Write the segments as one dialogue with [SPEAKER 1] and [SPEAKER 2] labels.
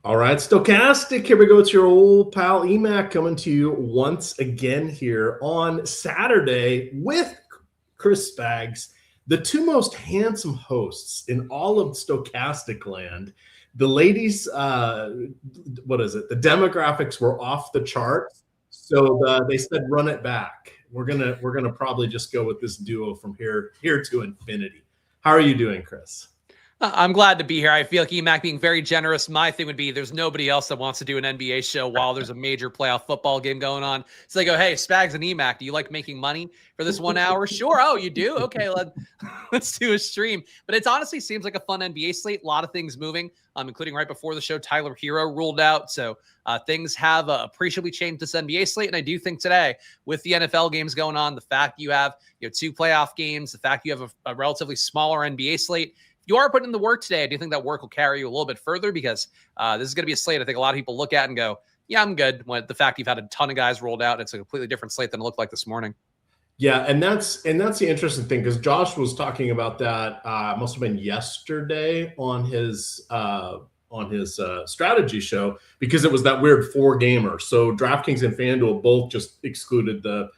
[SPEAKER 1] All right, Stochastic, here we go. It's your old pal EMAC coming to you once again here on Saturday with Chris Spags, the two most handsome hosts in all of Stochastic land. The ladies, what is it? The demographics were off the charts, so they said run it back. We're gonna probably just go with this duo from here to infinity. How are you doing, Chris?
[SPEAKER 2] I'm glad to be here. I feel like EMAC being very generous. My thing would be there's nobody else that wants to do an NBA show while there's a major playoff football game going on. So they go, hey, Spags and EMAC, do you like making money for this 1 hour? Sure. Oh, you do? Okay, let's do a stream. But it honestly seems like a fun NBA slate. A lot of things moving, including right before the show, Tyler Hero ruled out. So things have appreciably changed this NBA slate. And I do think today, with the NFL games going on, the fact you have two playoff games, the fact you have a relatively smaller NBA slate, you are putting in the work today. I do think that work will carry you a little bit further because this is going to be a slate I think a lot of people look at and go, yeah, I'm good. When the fact you've had a ton of guys rolled out, it's a completely different slate than it looked like this morning.
[SPEAKER 1] Yeah, and that's the interesting thing because Josh was talking about that must have been yesterday on his strategy show because it was that weird 4-gamer. So DraftKings and FanDuel both just excluded the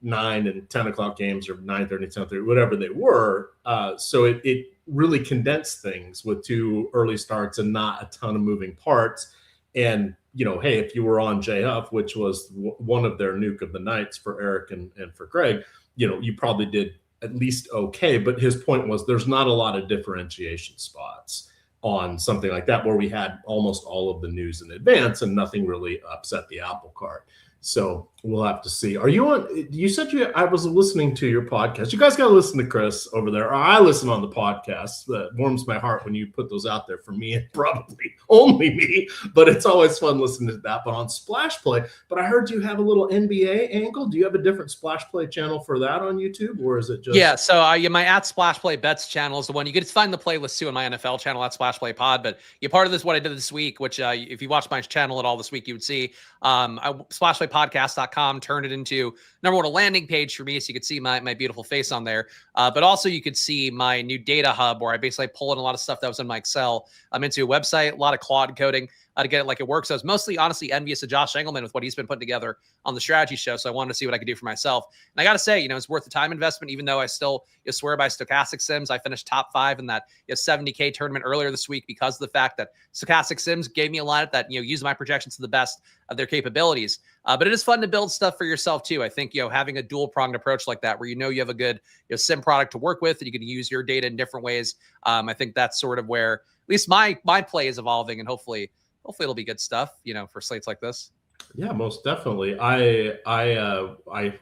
[SPEAKER 1] 9 and 10 o'clock games or 9:30, 10:30, whatever they were. So it really condensed things with 2 early starts and not a ton of moving parts. And, hey, if you were on JF, which was one of their nuke of the nights for Eric and for Greg, you probably did at least okay. But his point was there's not a lot of differentiation spots on something like that where we had almost all of the news in advance and nothing really upset the apple cart. So we'll have to see. Are you on? You said I was listening to your podcast. You guys got to listen to Chris over there. Or I listen on the podcast. That warms my heart when you put those out there for me and probably only me. But it's always fun listening to that. But on Splash Play. But I heard you have a little NBA angle. Do you have a different Splash Play channel for that on YouTube, or is it just?
[SPEAKER 2] Yeah. So my at Splash Play Bets channel is the one. You can find the playlist too on my NFL channel at Splash Play Pod. But part of this what I did this week, which if you watch my channel at all this week, you would see splashplaypodcast.com turned it into number one, a landing page for me so you could see my beautiful face on there, but also you could see my new data hub where I basically pull in a lot of stuff that was in my Excel into a website, a lot of Claude coding to get it like it works. So I was mostly honestly envious of Josh Engleman with what he's been putting together on the strategy show. So I wanted to see what I could do for myself. And I got to say, it's worth the time investment, even though I still swear by Stochastic Sims. I finished top 5 in that 70K tournament earlier this week because of the fact that Stochastic Sims gave me a lot that, use my projections to the best of their capabilities. But it is fun to build stuff for yourself too. I think, having a dual pronged approach like that, where, you have a good sim product to work with and you can use your data in different ways. I think that's sort of where at least my play is evolving, and hopefully it'll be good stuff, for slates like this.
[SPEAKER 1] Yeah, most definitely. I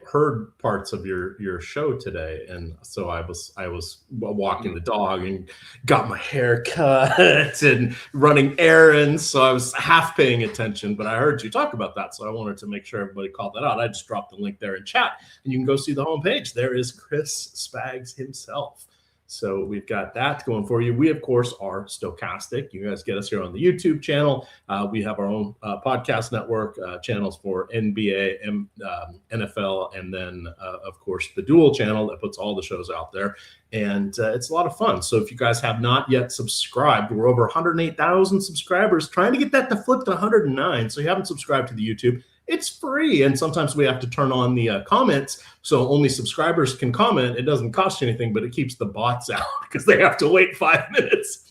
[SPEAKER 1] heard parts of your show today, and so I was walking the dog and got my hair cut and running errands, so I was half paying attention. But I heard you talk about that, so I wanted to make sure everybody called that out. I just dropped the link there in chat, and you can go see the homepage. There is Chris Spags himself. So we've got that going for you. We, of course, are Stochastic. You guys get us here on the YouTube channel. We have our own podcast network channels for NBA, NFL, and then, of course, the Dual channel that puts all the shows out there. And it's a lot of fun. So if you guys have not yet subscribed, we're over 108,000 subscribers, trying to get that to flip to 109. So you haven't subscribed to the YouTube. It's free, and sometimes we have to turn on the comments so only subscribers can comment. It doesn't cost you anything, but it keeps the bots out because they have to wait 5 minutes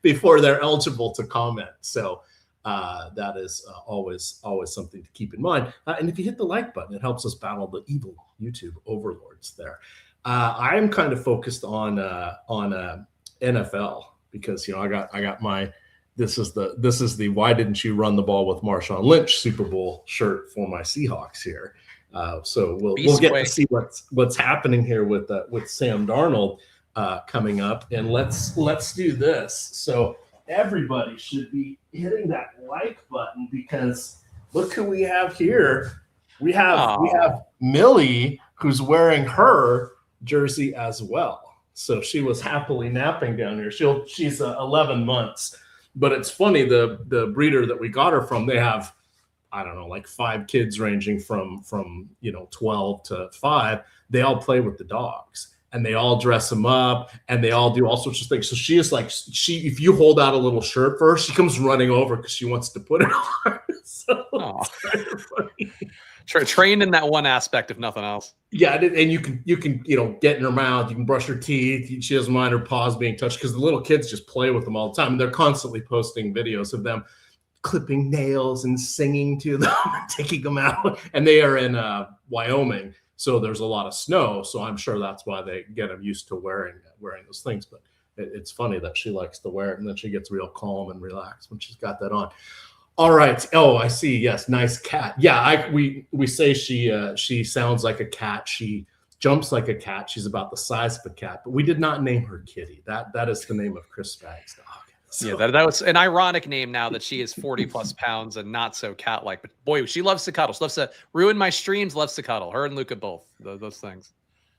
[SPEAKER 1] before they're eligible to comment. So that is always something to keep in mind. And if you hit the like button, it helps us battle the evil YouTube overlords there. I am kind of focused on NFL because I got my. This is the why didn't you run the ball with Marshawn Lynch Super Bowl shirt for my Seahawks here. So we'll get to see what's happening here with Sam Darnold coming up, and let's do this. So everybody should be hitting that like button because look who we have here. We have Millie, who's wearing her jersey as well. So she was happily napping down here. She's 11 months. But it's funny, the breeder that we got her from, they have, I don't know, like 5 kids ranging from 12 to 5. They all play with the dogs. and they all dress him up, and they all do all sorts of things. So she is like, if you hold out a little shirt for her, she comes running over because she wants to put it on. So it's kind of funny.
[SPEAKER 2] Trained in that one aspect, if nothing else.
[SPEAKER 1] Yeah, and you can get in her mouth, you can brush her teeth. She doesn't mind her paws being touched because the little kids just play with them all the time, and they're constantly posting videos of them clipping nails and singing to them and taking them out. And they are in Wyoming, so there's a lot of snow. So I'm sure that's why they get them used to wearing those things. But it's funny that she likes to wear it, and then she gets real calm and relaxed when she's got that on. All right. Oh, I see. Yes, nice cat. Yeah, we say she sounds like a cat. She jumps like a cat. She's about the size of a cat. But we did not name her Kitty. That is the name of Chris Spags' dog. So.
[SPEAKER 2] Yeah, that was an ironic name now that she is 40+ pounds and not so cat-like. But boy, she loves to cuddle. She loves to ruin my streams, loves to cuddle. Her and Luca both, those things.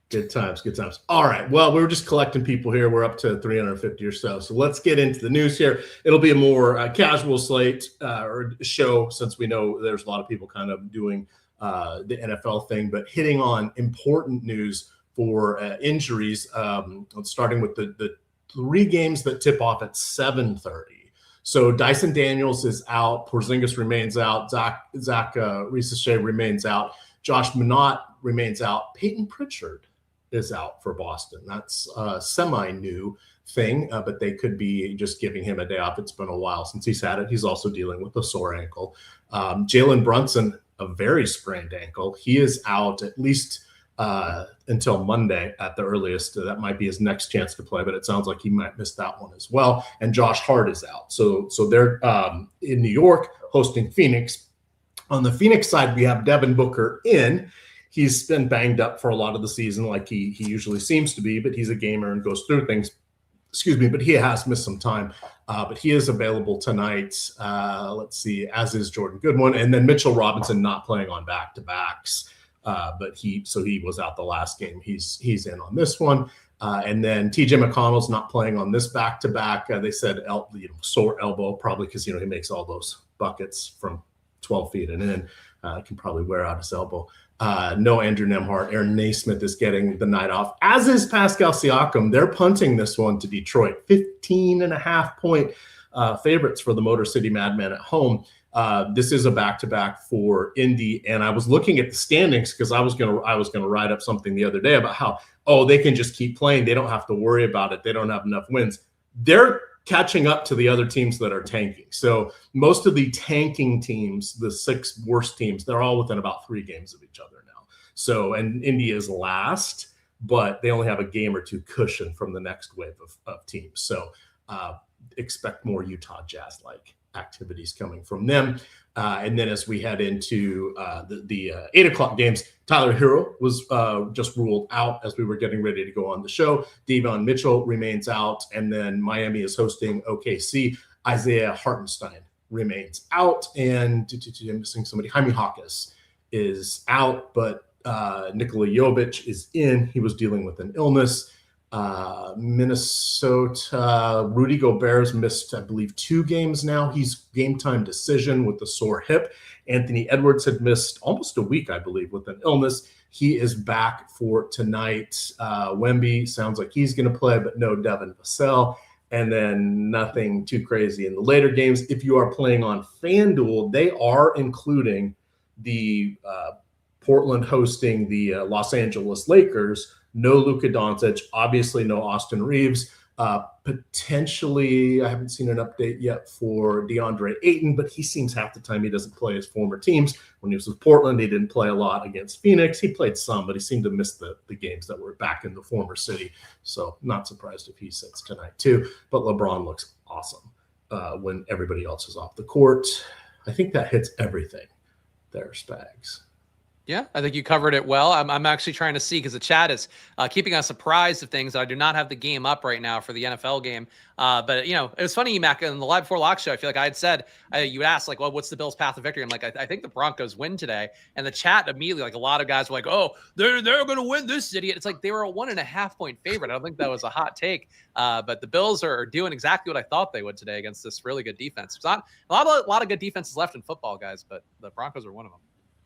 [SPEAKER 1] Good times, good times. All right. Well, we were just collecting people here. We're up to 350 or so. So let's get into the news here. It'll be a more casual slate or show, since we know there's a lot of people kind of doing the NFL thing, but hitting on important news for injuries, starting with the 3 games that tip off at 7:30. So Dyson Daniels is out. Porzingis remains out. Zach Risache remains out. Josh Minott remains out. Peyton Pritchard is out for Boston. That's a semi-new thing, but they could be just giving him a day off. It's been a while since he's had it. He's also dealing with a sore ankle. Jalen Brunson, a very sprained ankle. He is out at least until Monday at the earliest. That might be his next chance to play, but it sounds like he might miss that one as well. And Josh Hart is out. So they're in New York hosting Phoenix. On the Phoenix side, we have Devin Booker in. He's been banged up for a lot of the season, like he usually seems to be, but he's a gamer and goes through things. Excuse me, but he has missed some time. But he is available tonight. Let's see, as is Jordan Goodwin. And then Mitchell Robinson not playing on back-to-backs. But he was out the last game. He's in on this one. And then TJ McConnell's not playing on this back-to-back. They said sore elbow, probably because he makes all those buckets from 12 feet and in. Can probably wear out his elbow. No Andrew Nembhard. Aaron Naismith is getting the night off, as is Pascal Siakam. They're punting this one to Detroit. 15.5-point favorites for the Motor City Madmen at home. This is a back-to-back for Indy, and I was looking at the standings because I was gonna write up something the other day about how they can just keep playing. They don't have to worry about it. They don't have enough wins. They're catching up to the other teams that are tanking. So most of the tanking teams, the 6 worst teams, they're all within about 3 games of each other now. So, and Indy is last, but they only have a game or 2 cushion from the next wave of teams. So expect more Utah Jazz-like activities coming from them. And then as we head into the 8 o'clock games, Tyler Hero was just ruled out as we were getting ready to go on the show. Devon Mitchell remains out. And then Miami is hosting OKC. Isaiah Hartenstein remains out. And I'm missing somebody. Jaime Hawkes is out, but Nikola Jovic is in. He was dealing with an illness. Minnesota, Rudy Gobert's missed, I believe, 2 games now. He's game time decision with the sore hip. Anthony Edwards had missed almost a week, I believe, with an illness. He is back for tonight. Wemby sounds like he's going to play, but no Devin Vassell. And then nothing too crazy in the later games. If you are playing on FanDuel, they are including the Portland hosting the Los Angeles Lakers. No Luka Doncic, obviously no Austin Reeves. Potentially, I haven't seen an update yet for DeAndre Ayton, but he seems half the time he doesn't play his former teams. When he was with Portland, he didn't play a lot against Phoenix. He played some, but he seemed to miss the games that were back in the former city. So not surprised if he sits tonight too. But LeBron looks awesome when everybody else is off the court. I think that hits everything there, Spags.
[SPEAKER 2] Yeah, I think you covered it well. I'm actually trying to see because the chat is keeping us apprised of things. I do not have the game up right now for the NFL game. But, it was funny, Mac, in the Live Before Lock show, I feel like I had said, you would ask, well, what's the Bills' path to victory? I'm like, I think the Broncos win today. And the chat immediately, a lot of guys were like, oh, they're going to win this city. It's like they were a 1.5-point favorite. I don't think that was a hot take. But the Bills are doing exactly what I thought they would today against this really good defense. There's not a lot of good defenses left in football, guys, but the Broncos are one of them.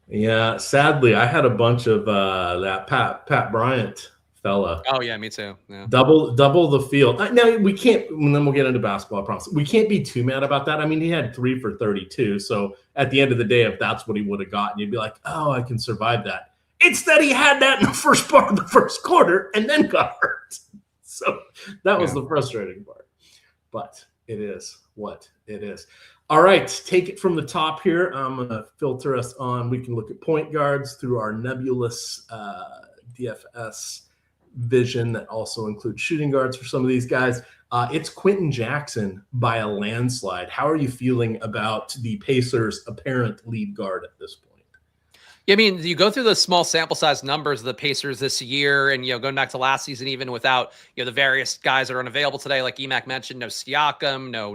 [SPEAKER 1] Yeah, sadly, I had a bunch of that Pat Bryant fella.
[SPEAKER 2] Oh yeah, me too. Yeah.
[SPEAKER 1] Double the field. Now we can't, and then we'll get into basketball, I promise. We can't be too mad about that. I mean, he had 3 for 32. So at the end of the day, if that's what he would have gotten, you'd be like, oh, I can survive that. It's that he had that in the first part of the first quarter and then got hurt. So that was the frustrating part. But it is what it is. All right, take it from the top here. I'm going to filter us on. We can look at point guards through our nebulous DFS vision that also includes shooting guards for some of these guys. It's Quentin Jackson by a landslide. How are you feeling about the Pacers' apparent lead guard at this point?
[SPEAKER 2] Yeah, I mean, you go through the small sample size numbers of the Pacers this year, and going back to last season, even without the various guys that are unavailable today, like Emac mentioned, no Siakam, no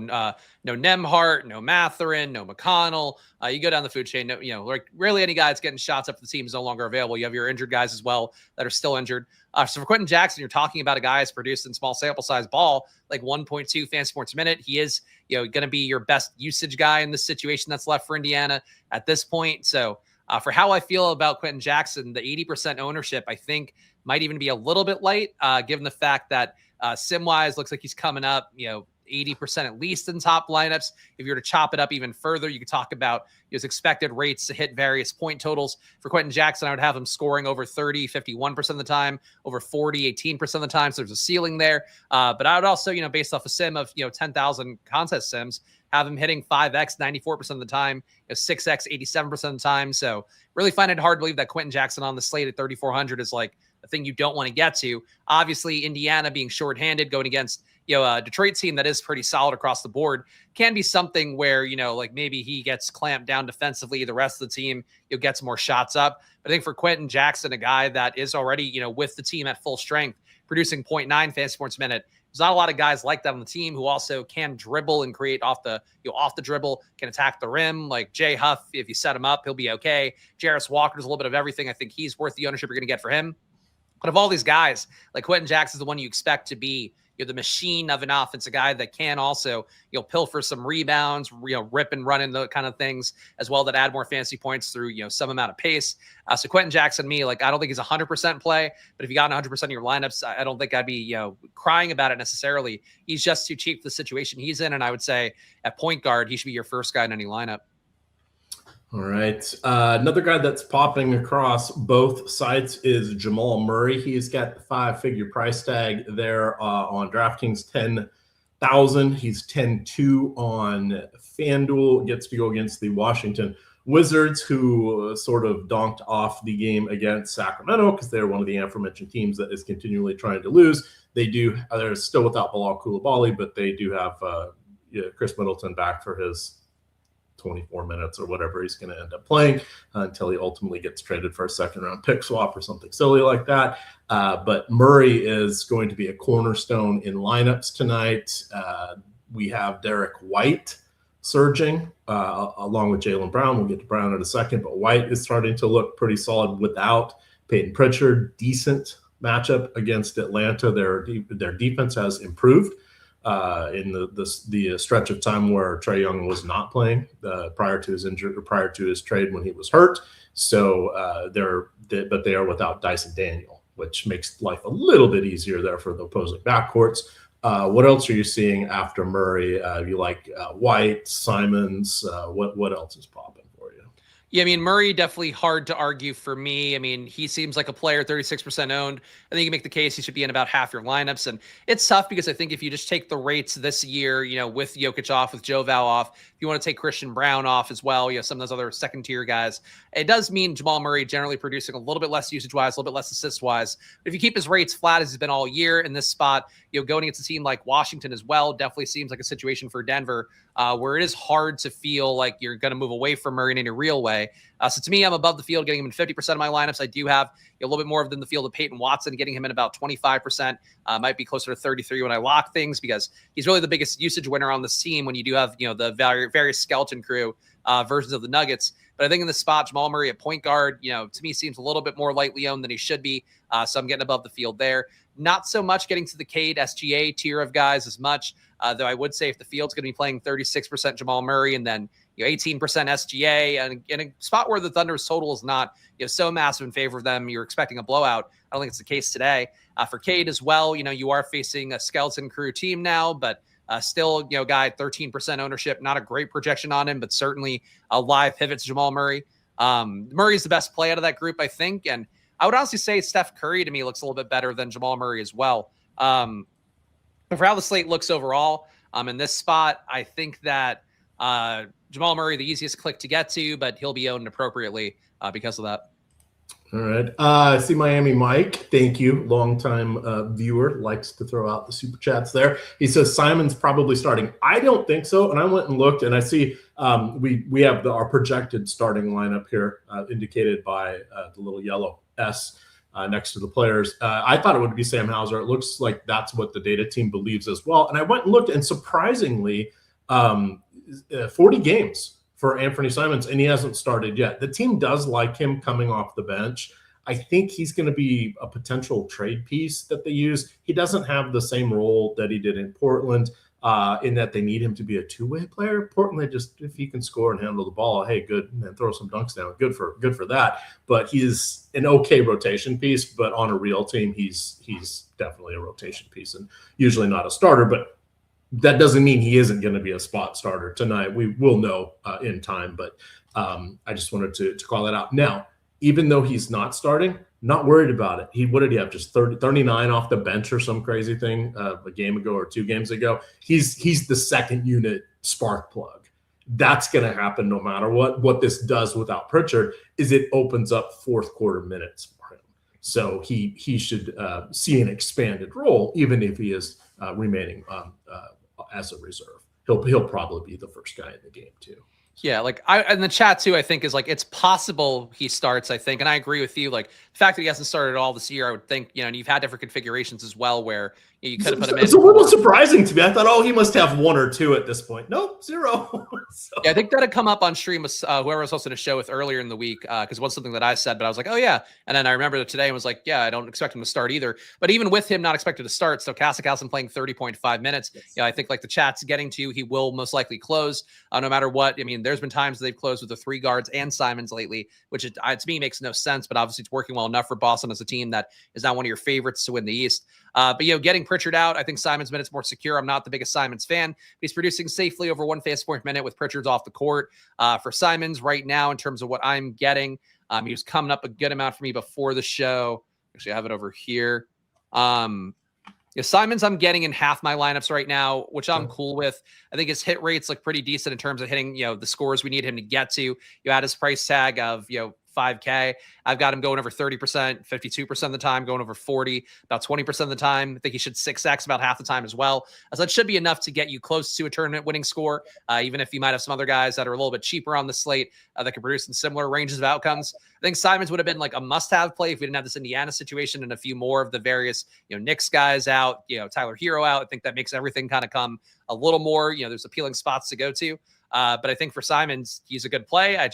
[SPEAKER 2] Nembhard, no Mathurin, no McConnell. You go down the food chain, like really any guy that's getting shots up for the team is no longer available. You have your injured guys as well that are still injured. So for Quentin Jackson, you're talking about a guy who's produced in small sample size ball, like 1.2 fantasy points a minute. He is, going to be your best usage guy in this situation that's left for Indiana at this point. So. For how I feel about Quentin Jackson, the 80% ownership, I think, might even be a little bit light, given the fact that sim-wise looks like he's coming up, 80% at least in top lineups. If you were to chop it up even further, you could talk about his expected rates to hit various point totals. For Quentin Jackson, I would have him scoring over 30, 51% of the time, over 40, 18% of the time. So there's a ceiling there. But I would also, based off a sim of, 10,000 contest sims, have him hitting 5x 94% of the time, 6x 87% of the time. So really find it hard to believe that Quentin Jackson on the slate at 3,400 is like a thing you don't want to get to. Obviously, Indiana being shorthanded going against a Detroit team that is pretty solid across the board can be something where like maybe he gets clamped down defensively. The rest of the team gets more shots up. But I think for Quentin Jackson, a guy that is already with the team at full strength, producing 0.9 fantasy points a minute. There's not a lot of guys like that on the team who also can dribble and create off the dribble, can attack the rim. Like Jay Huff, if you set him up, he'll be okay. Jarris Walker's a little bit of everything. I think he's worth the ownership you're going to get for him. But of all these guys, like Quentin Jackson's the one you expect to be the machine of an offense, a guy that can also, pilfer some rebounds, rip and run in the kind of things as well that add more fantasy points through, some amount of pace. So Quentin Jackson, I don't think he's 100% play, but if you got 100% of your lineups, I don't think I'd be, crying about it necessarily. He's just too cheap for the situation he's in. And I would say at point guard, he should be your first guy in any lineup.
[SPEAKER 1] All right. Another guy that's popping across both sites is Jamal Murray. He's got the 5-figure price tag there on DraftKings, 10,000. He's 10-2 on FanDuel. Gets to go against the Washington Wizards, who sort of donked off the game against Sacramento because they're one of the aforementioned teams that is continually trying to lose. They're still without Bilal Coulibaly, but they do have Chris Middleton back for his 24 minutes or whatever he's going to end up playing until he ultimately gets traded for a second-round pick swap or something silly like that. But Murray is going to be a cornerstone in lineups tonight. We have Derek White surging along with Jaylen Brown. We'll get to Brown in a second, but White is starting to look pretty solid without Peyton Pritchard. Decent matchup against Atlanta. Their defense has improved in the stretch of time where Trae Young was not playing prior to his injury or prior to his trade when he was hurt. So they are without Dyson Daniel, which makes life a little bit easier there for the opposing backcourts. What else are you seeing after Murray? You like White, Simons? What else is popping for you?
[SPEAKER 2] Yeah, Murray definitely hard to argue for me. He seems like a player 36% owned. I think you can make the case he should be in about half your lineups. And it's tough because I think if you just take the rates this year, with Jokic off, with Joe Val off, if you want to take Christian Brown off as well, some of those other second tier guys, it does mean Jamal Murray generally producing a little bit less usage wise, a little bit less assist wise. But if you keep his rates flat as he's been all year in this spot, going against a team like Washington as well, definitely seems like a situation for Denver where it is hard to feel like you're going to move away from Murray in any real way. So to me, I'm above the field, getting him in 50% of my lineups. I do have a little bit more of than the field of Peyton Watson, getting him in about 25%. Might be closer to 33 when I lock things because he's really the biggest usage winner on this team when you do have, the various skeleton crew versions of the Nuggets. But I think in this spot, Jamal Murray at point guard, to me seems a little bit more lightly owned than he should be. So I'm getting above the field there. Not so much getting to the Cade SGA tier of guys as much. Though I would say if the field's going to be playing 36% Jamal Murray and then 18% SGA, and in a spot where the Thunder's total is not so massive in favor of them, you're expecting a blowout. I don't think it's the case today. For Cade as well, you are facing a skeleton crew team now, but still, guy 13% ownership, not a great projection on him, but certainly a live pivot to Jamal Murray. Murray's the best play out of that group, I think, and I would honestly say Steph Curry to me looks a little bit better than Jamal Murray as well. But for how the slate looks overall, in this spot, I think that Jamal Murray, the easiest click to get to, but he'll be owned appropriately because of that.
[SPEAKER 1] All right. I see Miami Mike. Thank you. Longtime viewer, likes to throw out the super chats there. He says Simon's probably starting. I don't think so. And I went and looked, and I see we have our projected starting lineup here indicated by the little yellow S next to the players. I thought it would be Sam Hauser. It looks like that's what the data team believes as well. And I went and looked, and surprisingly, 40 games for Anthony Simons, and he hasn't started yet. The team does like him coming off the bench. I think he's going to be a potential trade piece that they use. He doesn't have the same role that he did in Portland in that they need him to be a two-way player. Portland, just if he can score and handle the ball, hey, good, and throw some dunks down, good for that. But he's an okay rotation piece, but on a real team, he's definitely a rotation piece and usually not a starter, but that doesn't mean he isn't going to be a spot starter tonight. We will know in time, but I just wanted to call that out. Now, even though he's not starting, not worried about it. What did he have? Just 39 off the bench or some crazy thing a game ago or 2 games ago. He's the second unit spark plug. That's going to happen no matter what. What this does without Pritchard is it opens up fourth quarter minutes for him. So he should see an expanded role, even if he is remaining as a reserve. He'll probably be the first guy in the game too.
[SPEAKER 2] Yeah, like in the chat too, I think is like it's possible he starts, I think, and I agree with you. Like the fact that he hasn't started at all this year, I would think, and you've had different configurations as well where you could have put him in.
[SPEAKER 1] It's a little surprising to me. I thought, he must have 1 or 2 at this point. Nope, 0. So.
[SPEAKER 2] Yeah, I think that had come up on stream with whoever I was hosting a show with earlier in the week because it was something that I said, but I was like, oh yeah. And then I remember that today and was like, yeah, I don't expect him to start either. But even with him not expected to start, Stochastic hasn't playing 30.5 minutes. Yes. I think like the chat's getting to, he will most likely close no matter what. I mean, there's been times they've closed with the 3 guards and Simons lately, which to me makes no sense, but obviously it's working well enough for Boston as a team that is not one of your favorites to win the East. But getting Pritchard out, I think Simons' minutes more secure. I'm not the biggest Simons fan. But he's producing safely over 1 fantasy point per minute with Pritchard's off the court. For Simons right now, in terms of what I'm getting, he was coming up a good amount for me before the show. Actually, I have it over here. Simons, I'm getting in half my lineups right now, which I'm cool with. I think his hit rates look pretty decent in terms of hitting, the scores we need him to get to. You add his price tag of, $5K. I've got him going over 30%, 52% of the time, going over 40, about 20% of the time. I think he should 6X about half the time as well. So that should be enough to get you close to a tournament winning score, even if you might have some other guys that are a little bit cheaper on the slate that can produce in similar ranges of outcomes. I think Simons would have been like a must-have play if we didn't have this Indiana situation and a few more of the various, Knicks guys out, Tyler Hero out. I think that makes everything kind of come a little more, there's appealing spots to go to. But I think for Simons, he's a good play. I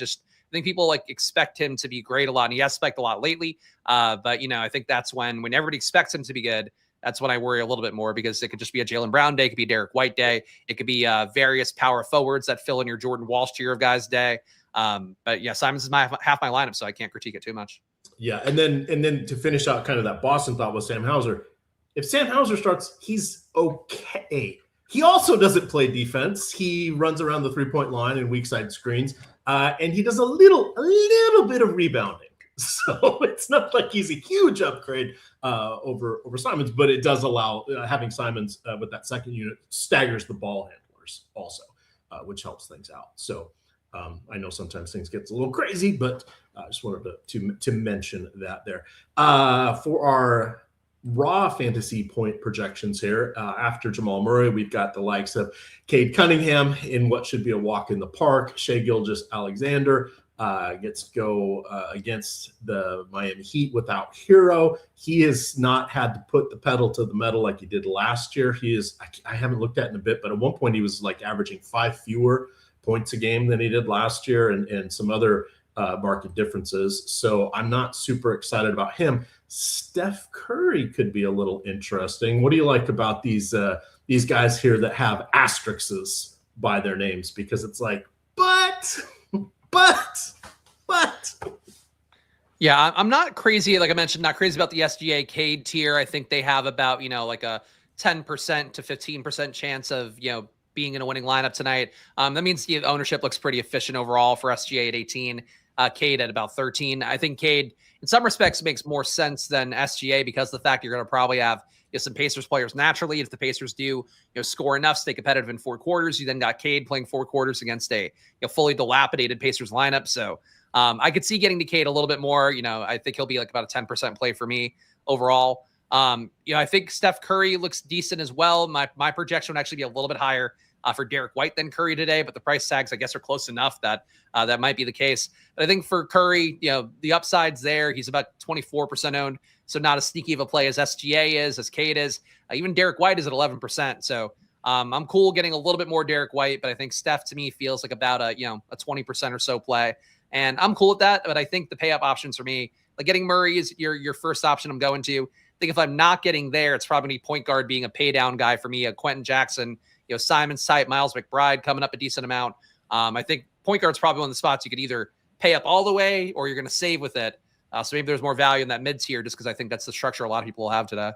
[SPEAKER 2] think people expect him to be great a lot, and he has spiked a lot lately. But I think that's when everybody expects him to be good, that's when I worry a little bit more because it could just be a Jaylen Brown day, it could be a Derek White day, it could be various power forwards that fill in your Jordan Walsh tier of guys day. But yeah, Simons is half my lineup, so I can't critique it too much.
[SPEAKER 1] Yeah, and then to finish out kind of that Boston thought with Sam Hauser, if Sam Hauser starts, he's okay. He also doesn't play defense. He runs around the 3-point line and weak side screens. And he does a little bit of rebounding. So it's not like he's a huge upgrade over Simons, but it does allow having Simons with that second unit staggers the ball handlers also, which helps things out. So I know sometimes things get a little crazy, but I just wanted to mention that there. For our raw fantasy point projections here, after Jamal Murray, we've got the likes of Cade Cunningham in what should be a walk in the park. Shai Gilgeous-Alexander gets to go against the Miami Heat without Hero. He has not had to put the pedal to the metal like he did last year. I haven't looked at it in a bit, but at one point he was averaging 5 fewer points a game than he did last year and some other market differences. So I'm not super excited about him. Steph Curry could be a little interesting. What do you like about these these guys here that have asterisks by their names, because it's like, but.
[SPEAKER 2] Yeah, I'm not crazy. Like I mentioned, not crazy about the SGA Cade tier. I think they have about, like a 10% to 15% chance of, being in a winning lineup tonight. That means the ownership looks pretty efficient overall for SGA at 18, Cade at about 13. I think Cade, in some respects, makes more sense than SGA because of the fact you're going to probably have some Pacers players naturally. If the Pacers do score enough, stay competitive in 4 quarters, you then got Cade playing 4 quarters against a fully dilapidated Pacers lineup. So I could see getting to Cade a little bit more. I think he'll be like about a 10% play for me overall. I think Steph Curry looks decent as well. My projection would actually be a little bit higher for Derek White than Curry today, but the price tags, I guess, are close enough that that might be the case. But I think for Curry, the upside's there. He's about 24% owned, so not as sneaky of a play as SGA is, as Cade is. Even Derek White is at 11%. So I'm cool getting a little bit more Derek White, but I think Steph to me feels like about a 20% or so play. And I'm cool with that, but I think the pay up options for me, like getting Murray is your first option I'm going to. I think if I'm not getting there, it's probably point guard being a pay down guy for me, a Quentin Jackson, Simon's type, Miles McBride coming up a decent amount. I think point guard's probably one of the spots you could either pay up all the way or you're going to save with it. So maybe there's more value in that mid tier just because I think that's the structure a lot of people will have today.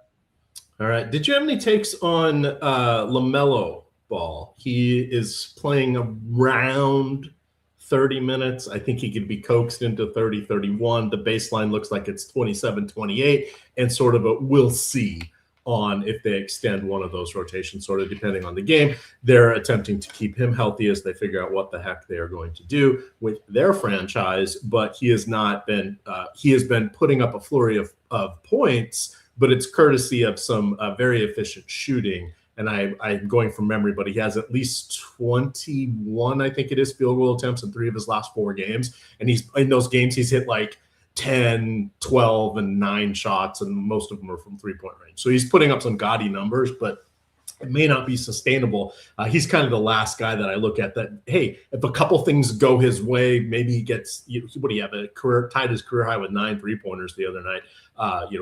[SPEAKER 1] All right. Did you have any takes on LaMelo Ball? He is playing around 30 minutes. I think he could be coaxed into 30, 31. The baseline looks like it's 27, 28, and sort of a we'll see on if they extend one of those rotations, sort of depending on the game. They're attempting to keep him healthy as they figure out what the heck they are going to do with their franchise, but he has not been he has been putting up a flurry of points, but it's courtesy of some very efficient shooting. And I'm going from memory, but he has at least 21, I think it is, field goal attempts in 3 of his last 4 games. And he's in those games, he's hit like 10, 12, and 9 shots, and most of them are from 3-point range. So he's putting up some gaudy numbers, but it may not be sustainable. He's kind of the last guy that I look at that, hey, if a couple things go his way, maybe he gets, what do you have, tied his career high with 9 3-pointers the other night.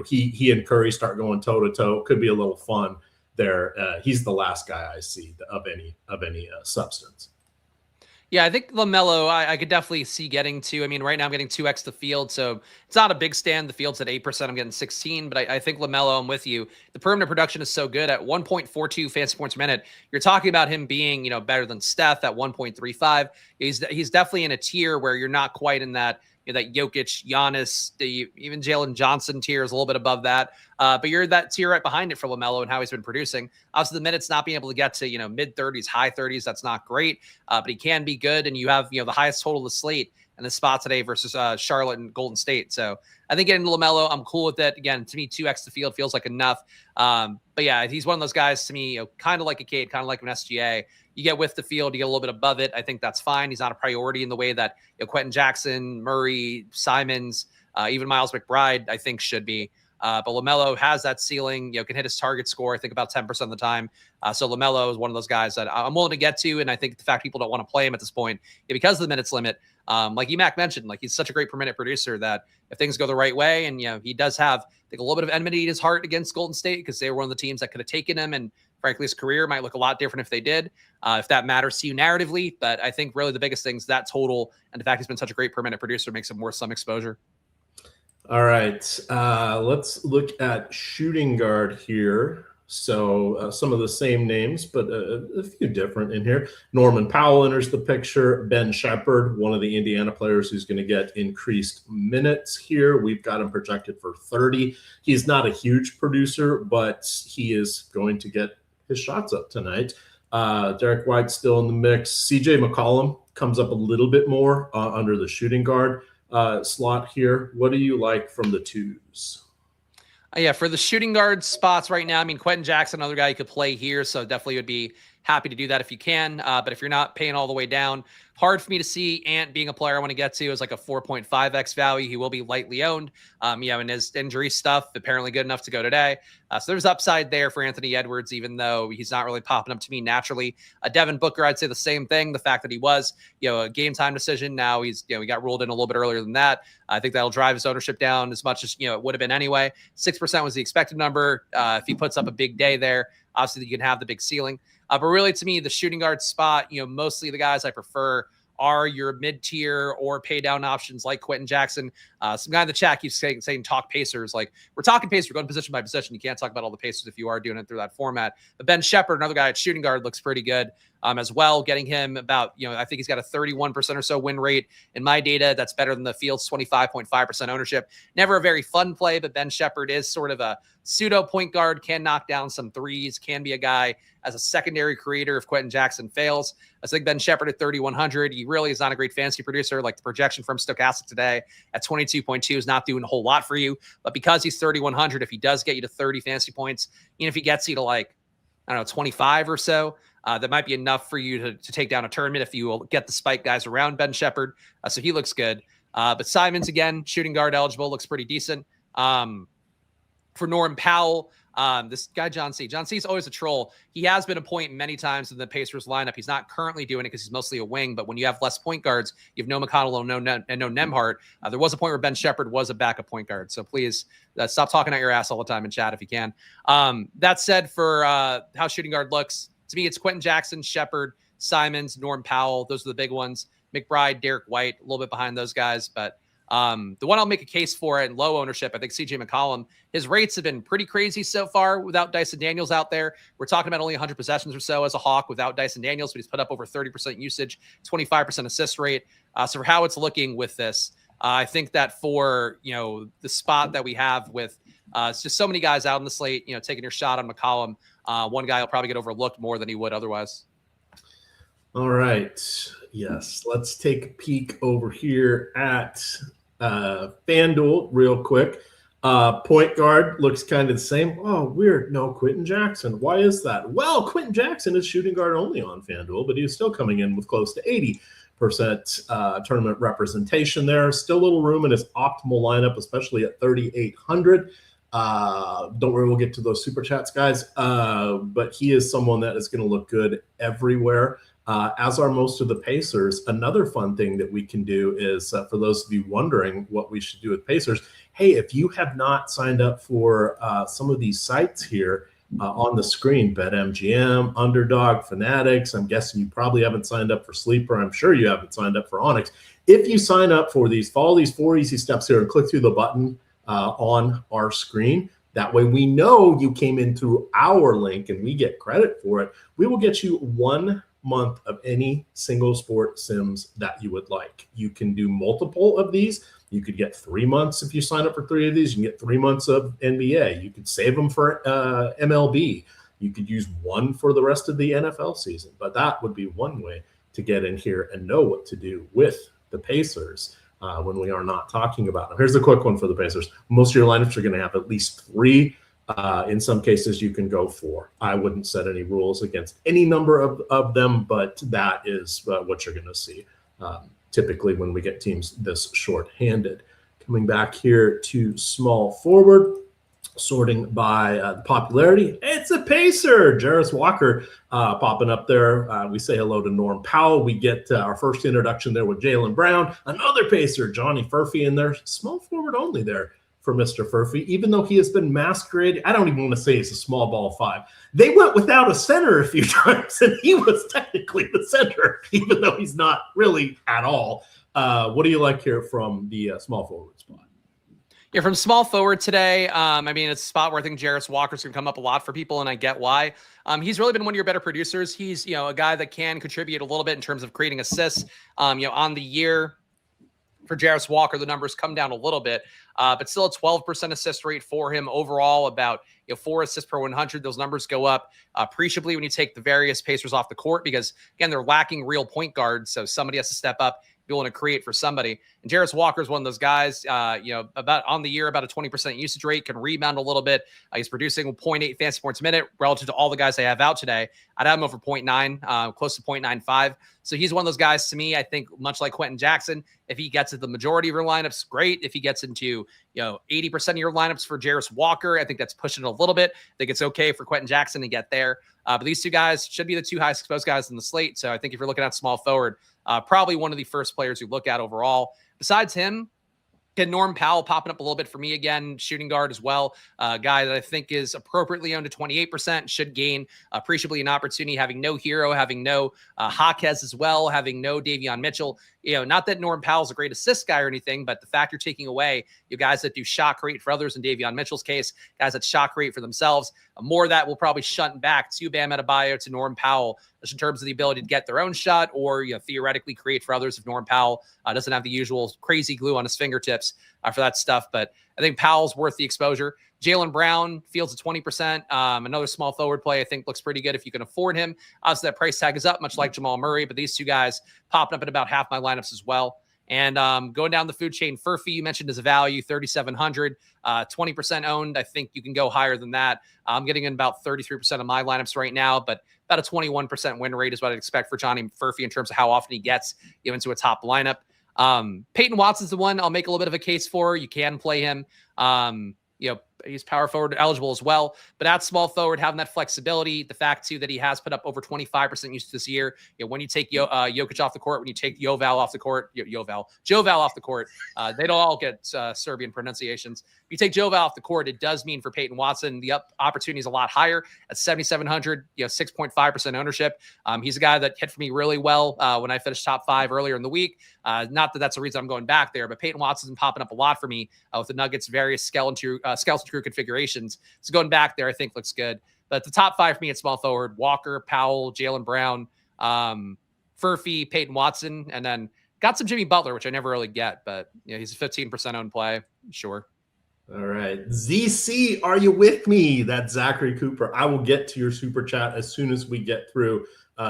[SPEAKER 1] He and Curry start going toe-to-toe. Could be a little fun there. He's the last guy I see of any substance.
[SPEAKER 2] Yeah, I think LaMelo, I could definitely see getting to. I mean, right now I'm getting 2x the field, so it's not a big stand. The field's at 8%. I'm getting 16, but I think LaMelo, I'm with you. The perimeter production is so good at 1.42 fantasy points per minute. You're talking about him being, better than Steph at 1.35. He's definitely in a tier where you're not quite in that, that Jokic, Giannis, even Jalen Johnson tier is a little bit above that. But you're that tier right behind it for LaMelo and how he's been producing. Obviously, the minutes not being able to get to, mid-30s, high 30s, that's not great. But he can be good. And you have, the highest total of the slate and the spot today versus Charlotte and Golden State. So I think getting to LaMelo, I'm cool with it. Again, to me, 2x the field feels like enough. But yeah, he's one of those guys to me, kind of like a Cade, kind of like an SGA. You get with the field, you get a little bit above it. I think that's fine. He's not a priority in the way that Quentin Jackson, Murray, Simons, even Miles McBride, I think should be. But LaMelo has that ceiling, can hit his target score, I think about 10% of the time. So LaMelo is one of those guys that I'm willing to get to. And I think the fact people don't want to play him at this point, because of the minutes limit, like Emac mentioned, like he's such a great per minute producer that if things go the right way, and he does have, I think, a little bit of enmity in his heart against Golden State because they were one of the teams that could have taken him, and frankly, his career might look a lot different if they did, if that matters to you narratively. But I think really the biggest thing is that total, and the fact he's been such a great per minute producer makes him worth some exposure.
[SPEAKER 1] All right, let's look at shooting guard here. So some of the same names, but a few different in here. Norman Powell enters the picture. Ben Shepherd, one of the Indiana players who's going to get increased minutes here. We've got him projected for 30. He's not a huge producer, but he is going to get his shots up tonight. Derek White still in the mix. CJ McCollum comes up a little bit more under the shooting guard slot here. What do you like from the twos?
[SPEAKER 2] Yeah, for the shooting guard spots right now, I mean, Quentin Jackson, another guy you could play here, so definitely would be happy to do that if you can. But if you're not paying all the way down, hard for me to see Ant being a player I want to get to as like a 4.5x value. He will be lightly owned. And his injury stuff apparently good enough to go today. So there's upside there for Anthony Edwards, even though he's not really popping up to me naturally. Devin Booker, I'd say the same thing. The fact that he was, a game time decision. Now he's, he got ruled in a little bit earlier than that. I think that'll drive his ownership down as much as, it would have been anyway. 6% was the expected number. If he puts up a big day there, Obviously, you can have the big ceiling. But really, to me, the shooting guard spot, mostly the guys I prefer are your mid-tier or pay down options like Quentin Jackson. Some guy in the chat keeps saying talk Pacers. Like, we're talking Pacers, we're going position by position. You can't talk about all the Pacers if you are doing it through that format. But Ben Shepherd, another guy at shooting guard, looks pretty good as well. Getting him about, I think he's got a 31% or so win rate in my data. That's better than the field's 25.5% ownership. Never a very fun play, but Ben Shepherd is sort of a pseudo point guard, can knock down some threes, can be a guy as a secondary creator if Quentin Jackson fails. I think Ben Shepherd at 3,100, he really is not a great fantasy producer. Like the projection from Stochastic today at 22.2 is not doing a whole lot for you. But because he's 3,100, if he does get you to 30 fantasy points, even if he gets you to like, I don't know, 25 or so, that might be enough for you to take down a tournament if you will get the spike guys around Ben Shepherd. So he looks good. But Simons, again, shooting guard eligible, looks pretty decent. For Norm Powell, this guy, John C. John C is always a troll. He has been a point many times in the Pacers lineup. He's not currently doing it because he's mostly a wing. But when you have less point guards, you have no McConnell and no Nembhard. There was a point where Ben Shepherd was a backup point guard. So please stop talking out your ass all the time in chat if you can. That said, for how shooting guard looks, to me, it's Quentin Jackson, Shepherd, Simons, Norm Powell. Those are the big ones. McBride, Derek White, a little bit behind those guys. But the one I'll make a case for in low ownership, I think CJ McCollum, his rates have been pretty crazy so far without Dyson Daniels out there. We're talking about only 100 possessions or so as a Hawk without Dyson Daniels, but he's put up over 30% usage, 25% assist rate. So for how it's looking with this, I think that for, the spot that we have with it's just so many guys out on the slate, taking your shot on McCollum, one guy will probably get overlooked more than he would otherwise.
[SPEAKER 1] All right. Yes. Let's take a peek over here at FanDuel real quick. Point guard looks kind of the same. Oh, weird. No, Quentin Jackson. Why is that? Well, Quentin Jackson is shooting guard only on FanDuel, but he's still coming in with close to 80% tournament representation there. Still a little room in his optimal lineup, especially at 3,800. Don't worry, we'll get to those super chats, guys. But he is someone that is going to look good everywhere. As are most of the Pacers. Another fun thing that we can do is, for those of you wondering what we should do with Pacers, hey, if you have not signed up for some of these sites here on the screen, BetMGM, Underdog, Fanatics, I'm guessing you probably haven't signed up for Sleeper. I'm sure you haven't signed up for Onyx. If you sign up for these, follow these 4 easy steps here and click through the button on our screen. That way we know you came in through our link and we get credit for it. We will get you 1 month of any single sport sims that you would like. You can do multiple of these. You could get 3 months if you sign up for 3 of these. You can get 3 months of NBA. You could save them for MLB. You could use 1 for the rest of the NFL season. But that would be one way to get in here and know what to do with the Pacers when we are not talking about them. Here's a quick one for the Pacers. Most of your lineups are going to have at least 3. In some cases, you can go 4. I wouldn't set any rules against any number of them, but that is what you're going to see typically when we get teams this short-handed. Coming back here to small forward, sorting by popularity, it's a Pacer. Jarris Walker popping up there. We say hello to Norm Powell. We get our first introduction there with Jaylen Brown. Another Pacer, Johnny Furphy in there. Small forward only there for Mr. Furphy, even though he has been masqueraded. I don't even want to say he's a small ball 5. They went without a center a few times, and he was technically the center, even though he's not really at all. What do you like here from the small forward spot?
[SPEAKER 2] Yeah, from small forward today, it's a spot where I think Jarris Walker's going to come up a lot for people, and I get why. He's really been one of your better producers. He's, a guy that can contribute a little bit in terms of creating assists. On the year, for Jarris Walker, the numbers come down a little bit, but still a 12% assist rate for him overall, about 4 assists per 100. Those numbers go up appreciably when you take the various Pacers off the court because, again, they're lacking real point guards, so somebody has to step up, be willing to create for somebody. And Jarris Walker is one of those guys, about on the year, about a 20% usage rate, can rebound a little bit. He's producing 0.8 fantasy points a minute relative to all the guys I have out today. I'd have him over 0.9, close to 0.95. So he's one of those guys to me, I think, much like Quentin Jackson, if he gets at the majority of your lineups, great. If he gets into, 80% of your lineups for Jarris Walker, I think that's pushing it a little bit. I think it's okay for Quentin Jackson to get there. But these 2 guys should be the 2 highest exposed guys in the slate. So I think if you're looking at small forward, probably one of the first players you look at overall. Besides him, Get Norm Powell popping up a little bit for me again, shooting guard as well. Guy that I think is appropriately owned at 28%, should gain appreciably an opportunity, having no Hero, having no Jaquez as well, having no Davion Mitchell. Not that Norm Powell's a great assist guy or anything, but the fact you're taking away you guys that do shot create for others in Davion Mitchell's case, guys that shot create for themselves, more of that will probably shunt back to Bam Adebayo, to Norm Powell, just in terms of the ability to get their own shot or theoretically create for others if Norm Powell doesn't have the usual crazy glue on his fingertips for that stuff. But I think Powell's worth the exposure. Jaylen Brown fields at 20%. Another small forward play I think looks pretty good if you can afford him. Obviously, that price tag is up, much like Jamal Murray, but these two guys popping up in about half my lineups as well. And going down the food chain, Furphy, you mentioned as a value, 3,700, 20% owned. I think you can go higher than that. I'm getting in about 33% of my lineups right now, but about a 21% win rate is what I'd expect for Johnny Furphy in terms of how often he gets into a top lineup. Peyton Watson's the one I'll make a little bit of a case for. You can play him. He's power forward eligible as well, but at small forward, having that flexibility, the fact too that he has put up over 25% use this year. When you take Jokic off the court, when you take Joval off the court, Joval off the court, they don't all get Serbian pronunciations. If you take Joval off the court, it does mean for Peyton Watson, the opportunity is a lot higher at 7,700, 6.5% ownership. He's a guy that hit for me really well when I finished top 5 earlier in the week. Not that that's the reason I'm going back there, but Peyton Watson's been popping up a lot for me with the Nuggets' various skeleton crew configurations. So going back there, I think looks good. But the top 5 for me at small forward: Walker, Powell, Jaylen Brown, Furphy, Peyton Watson, and then got some Jimmy Butler, which I never really get, but he's a 15% owned play. Sure.
[SPEAKER 1] All right. ZC, are you with me? That's Zachary Cooper. I will get to your super chat as soon as we get through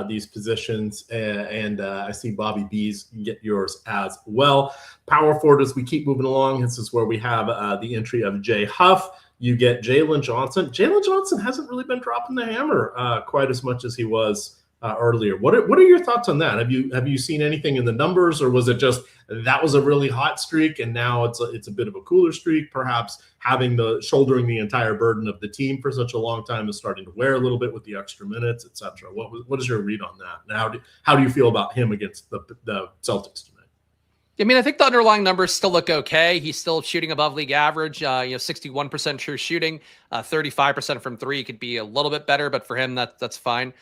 [SPEAKER 1] these positions. And I see Bobby B's get yours as well. Power forward, as we keep moving along, this is where we have the entry of Jay Huff. You get Jalen Johnson. Jalen Johnson hasn't really been dropping the hammer quite as much as he was earlier. What are your thoughts on that? Have you seen anything in the numbers, or was it just that was a really hot streak and now it's a bit of a cooler streak? Perhaps shouldering the entire burden of the team for such a long time is starting to wear a little bit with the extra minutes, etc. What is your read on that? And how do you feel about him against the Celtics tonight?
[SPEAKER 2] I mean, I think the underlying numbers still look okay. He's still shooting above league average, 61% true shooting, 35% from 3 could be a little bit better, but for him, that's fine.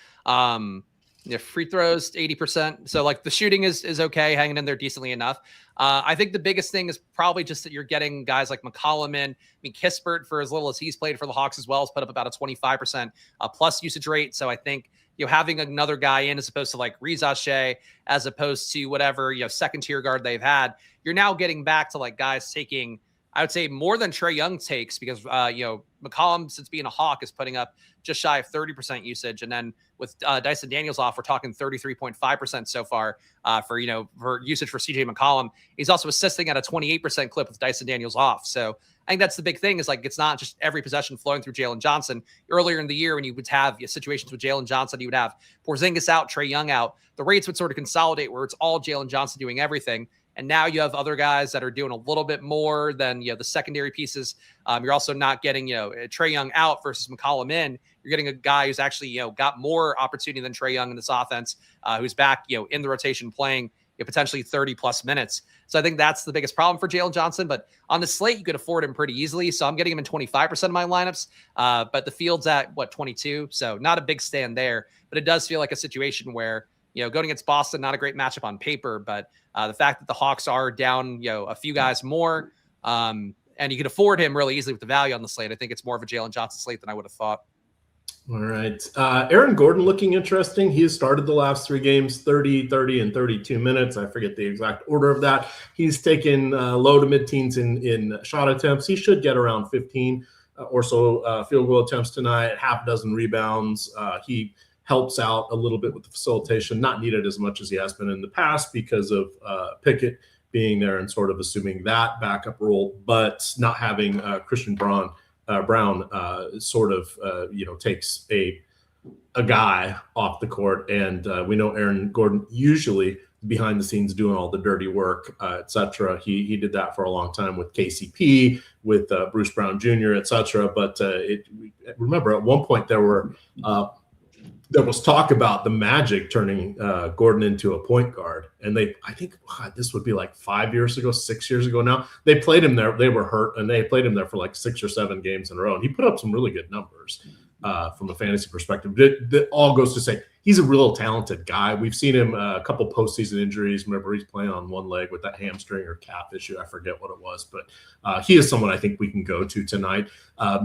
[SPEAKER 2] Free throws, 80%. So like the shooting is okay, hanging in there decently enough. I think the biggest thing is probably just that you're getting guys like McCollum in. I mean, Kispert, for as little as he's played for the Hawks as well, has put up about a 25% plus usage rate. So I think having another guy in as opposed to like Reza Shea, as opposed to whatever second tier guard they've had, you're now getting back to like guys taking, I would say, more than Trae Young takes, because McCollum, since being a Hawk, is putting up just shy of 30% usage, and then with Dyson Daniels off, we're talking 33.5% so far for usage for CJ McCollum. He's also assisting at a 28% clip with Dyson Daniels off. So I think that's the big thing, is like it's not just every possession flowing through Jalen Johnson. Earlier in the year, when you would have situations with Jalen Johnson, you would have Porzingis out, Trae Young out. The rates would sort of consolidate where it's all Jalen Johnson doing everything. And now you have other guys that are doing a little bit more than the secondary pieces. You're also not getting Trae Young out versus McCollum in. You're getting a guy who's actually got more opportunity than Trae Young in this offense, who's back in the rotation playing potentially 30 plus minutes. So I think that's the biggest problem for Jalen Johnson. But on the slate, you could afford him pretty easily. So I'm getting him in 25% of my lineups. But the field's at 22, so not a big stand there. But it does feel like a situation where going against Boston, not a great matchup on paper, but the fact that the Hawks are down, a few guys more, and you can afford him really easily with the value on the slate. I think it's more of a Jalen Johnson slate than I would have thought.
[SPEAKER 1] All right. Aaron Gordon looking interesting. He has started the last 3 games, 30, 30, and 32 minutes. I forget the exact order of that. He's taken low to mid-teens in shot attempts. He should get around 15 or so field goal attempts tonight, half a dozen rebounds. He helps out a little bit with the facilitation, not needed as much as he has been in the past because of Pickett being there and sort of assuming that backup role, but not having Christian Brown sort of takes a guy off the court. And we know Aaron Gordon usually behind the scenes doing all the dirty work, etc. He did that for a long time with KCP, with Bruce Brown Jr., etc. But remember, at one point there were there was talk about the Magic turning Gordon into a point guard, and I think this would be like 5 years ago, 6 years ago now. They played him there. They were hurt, and they played him there for like 6 or 7 games in a row, and he put up some really good numbers from a fantasy perspective. That all goes to say he's a real talented guy. We've seen him a couple postseason injuries. Remember, he's playing on one leg with that hamstring or calf issue. I forget what it was, but he is someone I think we can go to tonight.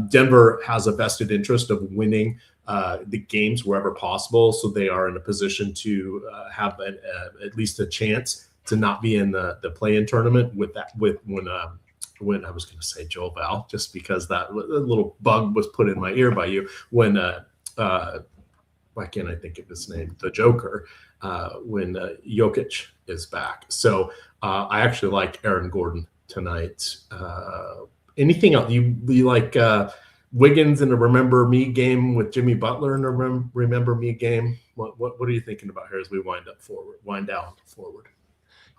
[SPEAKER 1] Denver has a vested interest of winning the games wherever possible, so they are in a position to have at least a chance to not be in the play-in tournament when I was going to say Joel Val, just because that little bug was put in my ear by you when why can't I think of his name? The Joker, when Jokic is back. So I actually like Aaron Gordon tonight. Anything else you like? Wiggins in a Remember Me game with Jimmy Butler in a Remember Me game. What are you thinking about here as we wind down forward?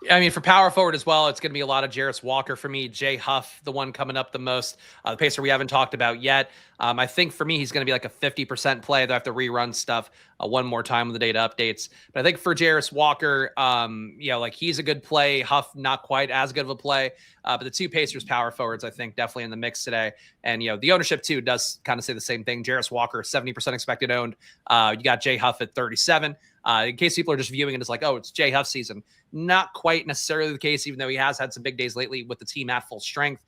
[SPEAKER 2] I mean, for power forward as well, it's going to be a lot of Jarris Walker for me. Jay Huff, the one coming up the most. The pacer we haven't talked about yet. I think for me, he's going to be like a 50% play. They'll have to rerun stuff one more time when the data updates. But I think for Jarris Walker, like he's a good play. Huff, not quite as good of a play. But the two Pacers power forwards, I think, definitely in the mix today. And, the ownership, too, does kind of say the same thing. Jarris Walker, 70% expected owned. You got Jay Huff at 37. In case people are just viewing it as like, oh, it's Jay Huff season. Not quite necessarily the case, even though he has had some big days lately with the team at full strength.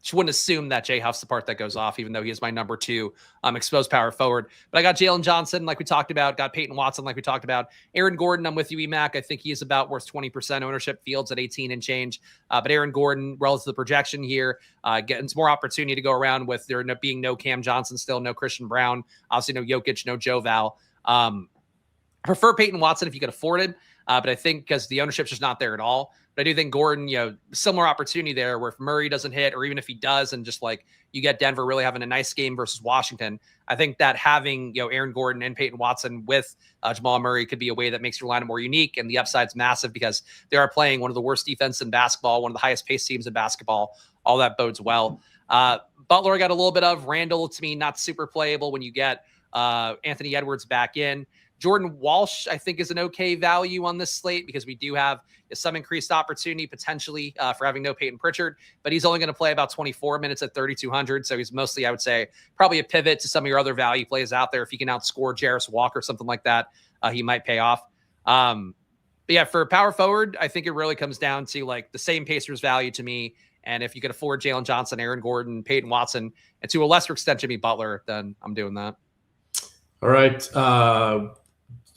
[SPEAKER 2] Just wouldn't assume that Jay Huff's the part that goes off, even though he is my number 2 exposed power forward. But I got Jalen Johnson, like we talked about, got Peyton Watson, like we talked about. Aaron Gordon, I'm with you, EMAC. I think he is about worth 20% ownership. Fields at 18 and change. But Aaron Gordon, relative to the projection here, getting some more opportunity to go around with there being no Cam Johnson still, no Christian Brown, obviously no Jokic, no Joe Val. Prefer Peyton Watson if you could afford it. But I think because the ownership's just not there at all. But I do think Gordon, similar opportunity there where if Murray doesn't hit, or even if he does, and just like you get Denver really having a nice game versus Washington, I think that having, Aaron Gordon and Peyton Watson with Jamal Murray could be a way that makes your lineup more unique. And the upside's massive because they are playing one of the worst defense in basketball, one of the highest paced teams in basketball. All that bodes well. Butler, I got a little bit of. Randall, to me, not super playable when you get Anthony Edwards back in. Jordan Walsh, I think, is an okay value on this slate because we do have some increased opportunity potentially for having no Peyton Pritchard, but he's only going to play about 24 minutes at 3,200. So he's mostly, I would say, probably a pivot to some of your other value plays out there. If you can outscore Jarris Walker or something like that, he might pay off. But yeah, for power forward, I think it really comes down to like the same Pacers value to me. And if you can afford Jalen Johnson, Aaron Gordon, Peyton Watson, and to a lesser extent, Jimmy Butler, then I'm doing that.
[SPEAKER 1] All right.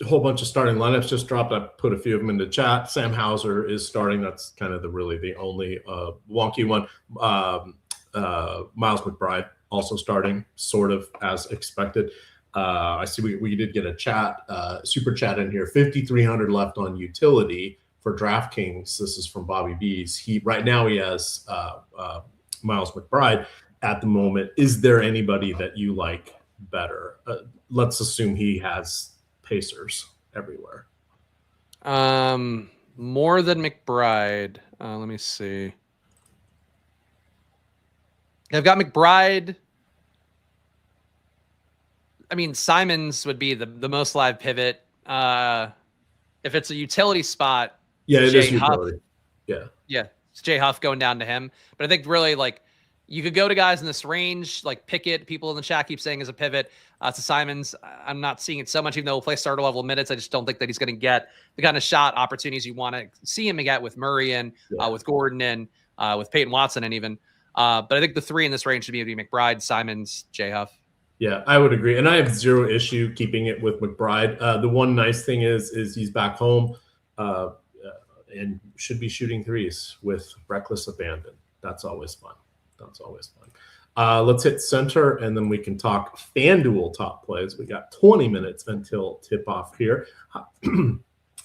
[SPEAKER 1] A whole bunch of starting lineups just dropped. I put a few of them into chat. Sam Hauser is starting. That's kind of the only wonky one. Miles McBride also starting, sort of as expected. I see we did get a super chat in here. 5,300 left on utility for DraftKings. This is from Bobby B's. Right now he has Miles McBride at the moment. Is there anybody that you like better? Let's assume he has Pacers everywhere.
[SPEAKER 2] More than McBride. Let me see. I've got McBride. I mean, Simons would be the most live pivot. If it's a utility spot,
[SPEAKER 1] yeah, it is utility.
[SPEAKER 2] Yeah, it's Jay Huff going down to him. But I think really like you could go to guys in this range, like Pickett. People in the chat keep saying as a pivot to Simons. I'm not seeing it so much, even though he'll play starter level minutes. I just don't think that he's going to get the kind of shot opportunities you want to see him get with Murray and with Gordon and with Peyton Watson and even. But I think the 3 in this range should be McBride, Simons, Jay Huff.
[SPEAKER 1] Yeah, I would agree. And I have zero issue keeping it with McBride. The one nice thing is he's back home and should be shooting threes with reckless abandon. That's always fun. Let's hit center, and then we can talk FanDuel top plays. We got 20 minutes until tip-off here.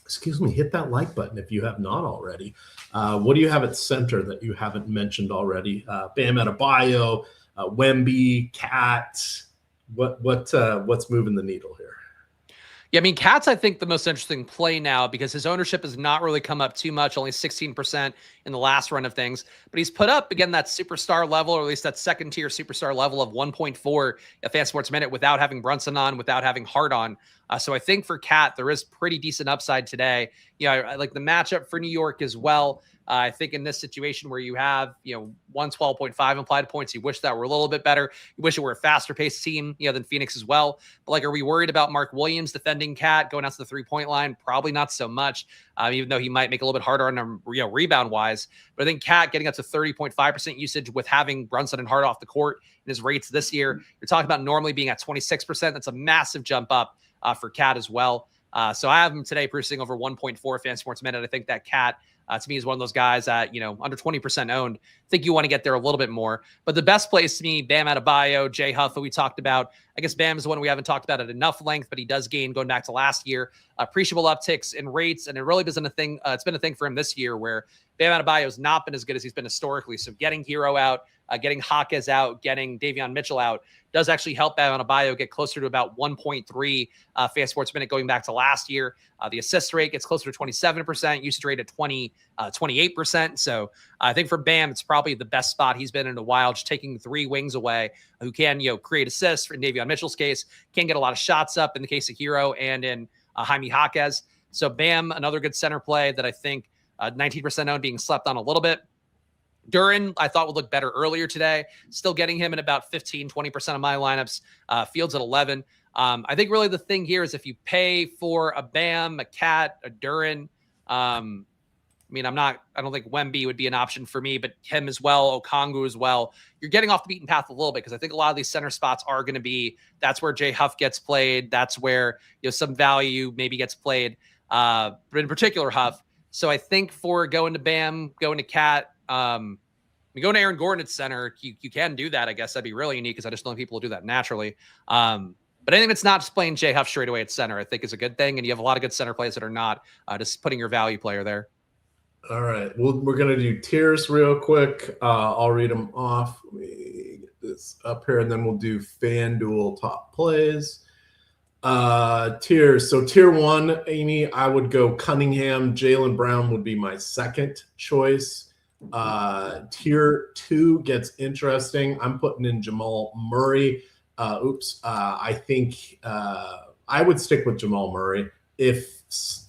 [SPEAKER 1] Excuse me, hit that like button if you have not already. What do you have at center that you haven't mentioned already? Bam Adebayo, Wemby, Cat. What's moving the needle here?
[SPEAKER 2] Yeah, I mean, Cat's, I think, the most interesting play now because his ownership has not really come up too much, only 16% in the last run of things. But he's put up, again, that superstar level, or at least that second tier superstar level of 1.4 a Fan Sports Minute without having Brunson on, without having Hart on. So I think for Cat, there is pretty decent upside today. I like the matchup for New York as well. I think in this situation where you have, 112.5 implied points, you wish that were a little bit better. You wish it were a faster paced team, than Phoenix as well. But like, are we worried about Mark Williams defending Cat going out to the 3-point line? Probably not so much, even though he might make it a little bit harder on him, rebound wise. But I think Cat getting up to 30.5% usage with having Brunson and Hart off the court in his rates this year. You're talking about normally being at 26%. That's a massive jump up for Cat as well. So I have him today producing over 1.4 Fan Sports Minute. I think that Cat, to me, is one of those guys that, under 20% owned. I think you want to get there a little bit more. But the best place to me, Bam Adebayo, Jay Huff, who we talked about. I guess Bam is the one we haven't talked about at enough length, but he does gain going back to last year. Appreciable upticks in rates, and it really isn't a thing. It's been a thing for him this year where Bam Adebayo has not been as good as he's been historically. So getting Hero out, getting Hawkes out, getting Davion Mitchell out does actually help Bam Adebayo get closer to about 1.3 Fan Sports Minute going back to last year. The assist rate gets closer to 27%, usage rate at 28%. So I think for Bam, it's probably the best spot he's been in a while, just taking 3 wings away who can, create assists. In Davion Mitchell's case, can get a lot of shots up in the case of Hero and in Jaime Hawkes. So Bam, another good center play that I think 19% owned, being slept on a little bit. Duren, I thought would look better earlier today. Still getting him in about 20% of my lineups. Fields at 11. I think really the thing here is if you pay for a Bam, a Cat, a Duren. I don't think Wemby would be an option for me, but him as well, Okongwu as well. You're getting off the beaten path a little bit because I think a lot of these center spots are going to be, that's where Jay Huff gets played. That's where, some value maybe gets played, but in particular Huff. So I think for going to Bam, going to Cat, going to Aaron Gordon at center, you can do that. I guess that'd be really unique because I just don't think people will do that naturally. But anything that's not just playing Jay Huff straight away at center, I think is a good thing. And you have a lot of good center plays that are not just putting your value player there.
[SPEAKER 1] All right. Well, we're going to do tiers real quick. I'll read them off. Let me get this up here, and then we'll do FanDuel top plays. Tiers. So tier 1, Amy, I would go Cunningham. Jaylen Brown would be my second choice. Tier 2 gets interesting. I'm putting in Jamal Murray. I think I would stick with Jamal Murray. If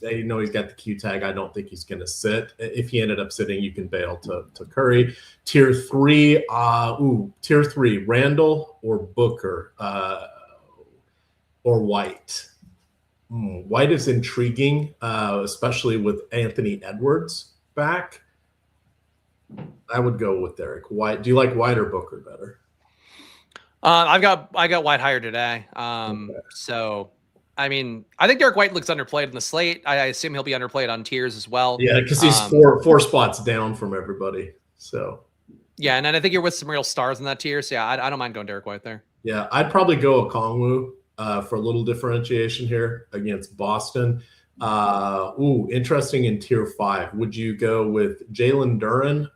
[SPEAKER 1] they know he's got the Q tag, I don't think he's going to sit. If he ended up sitting, you can bail to Curry. Tier 3, Randall or Booker or White. White is intriguing, especially with Anthony Edwards back. I would go with Derek White. Do you like White or Booker better?
[SPEAKER 2] I got White higher today. Okay. So, I mean, I think Derek White looks underplayed in the slate. I assume he'll be underplayed on tiers as well.
[SPEAKER 1] Yeah, because he's four spots down from everybody. So,
[SPEAKER 2] yeah, and then I think you're with some real stars in that tier. So, yeah, I don't mind going Derek White there.
[SPEAKER 1] Yeah, I'd probably go Okongwu for a little differentiation here against Boston. Interesting in tier 5. Would you go with Jalen Duren,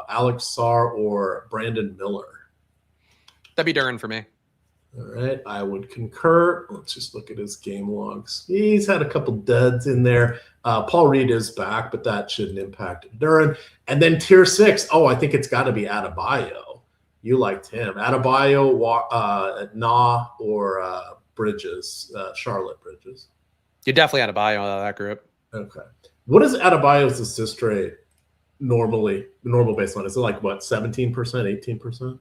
[SPEAKER 1] Alex Sarr, or Brandon Miller?
[SPEAKER 2] That'd be Duren for me.
[SPEAKER 1] All right, I would concur. Let's just look at his game logs. He's had a couple duds in there. Paul Reed is back, but that shouldn't impact Duren. And then tier 6. I think it's got to be Adebayo. You liked him. Adebayo, or Bridges, Charlotte Bridges.
[SPEAKER 2] You definitely Adebayo out of that group.
[SPEAKER 1] Okay. What is Adebayo's assist rate normal baseline? Is it like what, 17%, 18%?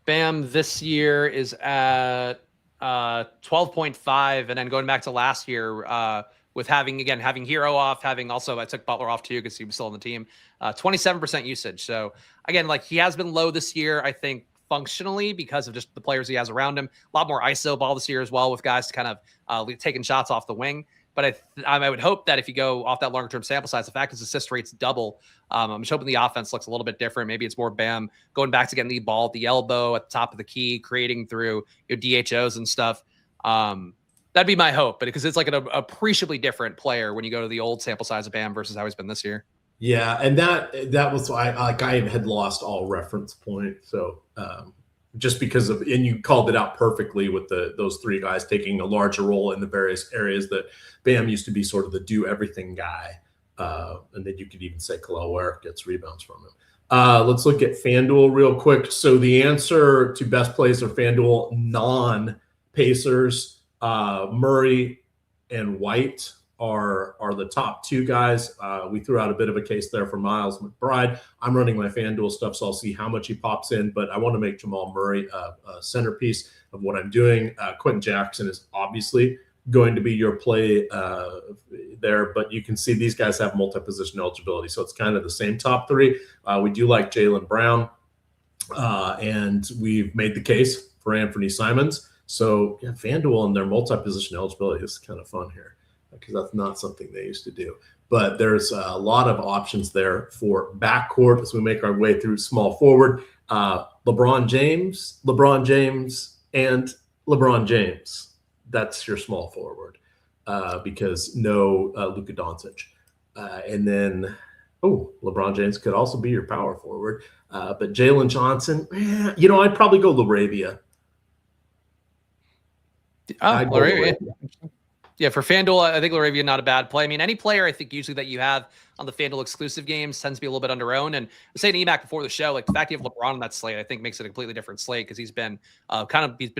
[SPEAKER 2] Bam this year is at 12.5, and then going back to last year with having Hero off, I took Butler off too because he was still on the team. 27% usage. So again, like he has been low this year, I think functionally because of just the players he has around him. A lot more ISO ball this year as well with guys kind of taking shots off the wing. But I would hope that if you go off that longer-term sample size, the fact his assist rate's double, I'm just hoping the offense looks a little bit different. Maybe it's more Bam going back to getting the ball at the elbow, at the top of the key, creating through your DHOs and stuff. That'd be my hope, but because it's like an appreciably different player when you go to the old sample size of Bam versus how he's been this year.
[SPEAKER 1] Yeah, and that was why I had lost all reference point. So just because of, and you called it out perfectly with those three guys taking a larger role in the various areas that Bam used to be sort of the do everything guy. And then you could even say Khalil Ware gets rebounds from him. Let's look at FanDuel real quick. So the answer to best plays are FanDuel non-Pacers. Murray and White are the top two guys. We threw out a bit of a case there for Miles McBride. I'm running my FanDuel stuff, so I'll see how much he pops in, but I want to make Jamal Murray a centerpiece of what I'm doing. Quentin Jackson is obviously going to be your play there, but you can see these guys have multi-position eligibility, so it's kind of the same top three. We do like Jaylen Brown, and we've made the case for Anthony Simons. So yeah, FanDuel and their multi-position eligibility is kind of fun here, because that's not something they used to do. But there's a lot of options there for backcourt as we make our way through small forward. LeBron James, and LeBron James. That's your small forward, because no Luka Doncic. And then, LeBron James could also be your power forward. But Jalen Johnson, I'd probably go LaRavia.
[SPEAKER 2] LaRavia. Yeah, for FanDuel, I think LaRavia not a bad play. I mean, any player I think usually that you have on the FanDuel exclusive games tends to be a little bit underowned. And I was saying to EMAC before the show, like the fact you have LeBron on that slate, I think makes it a completely different slate, because he's been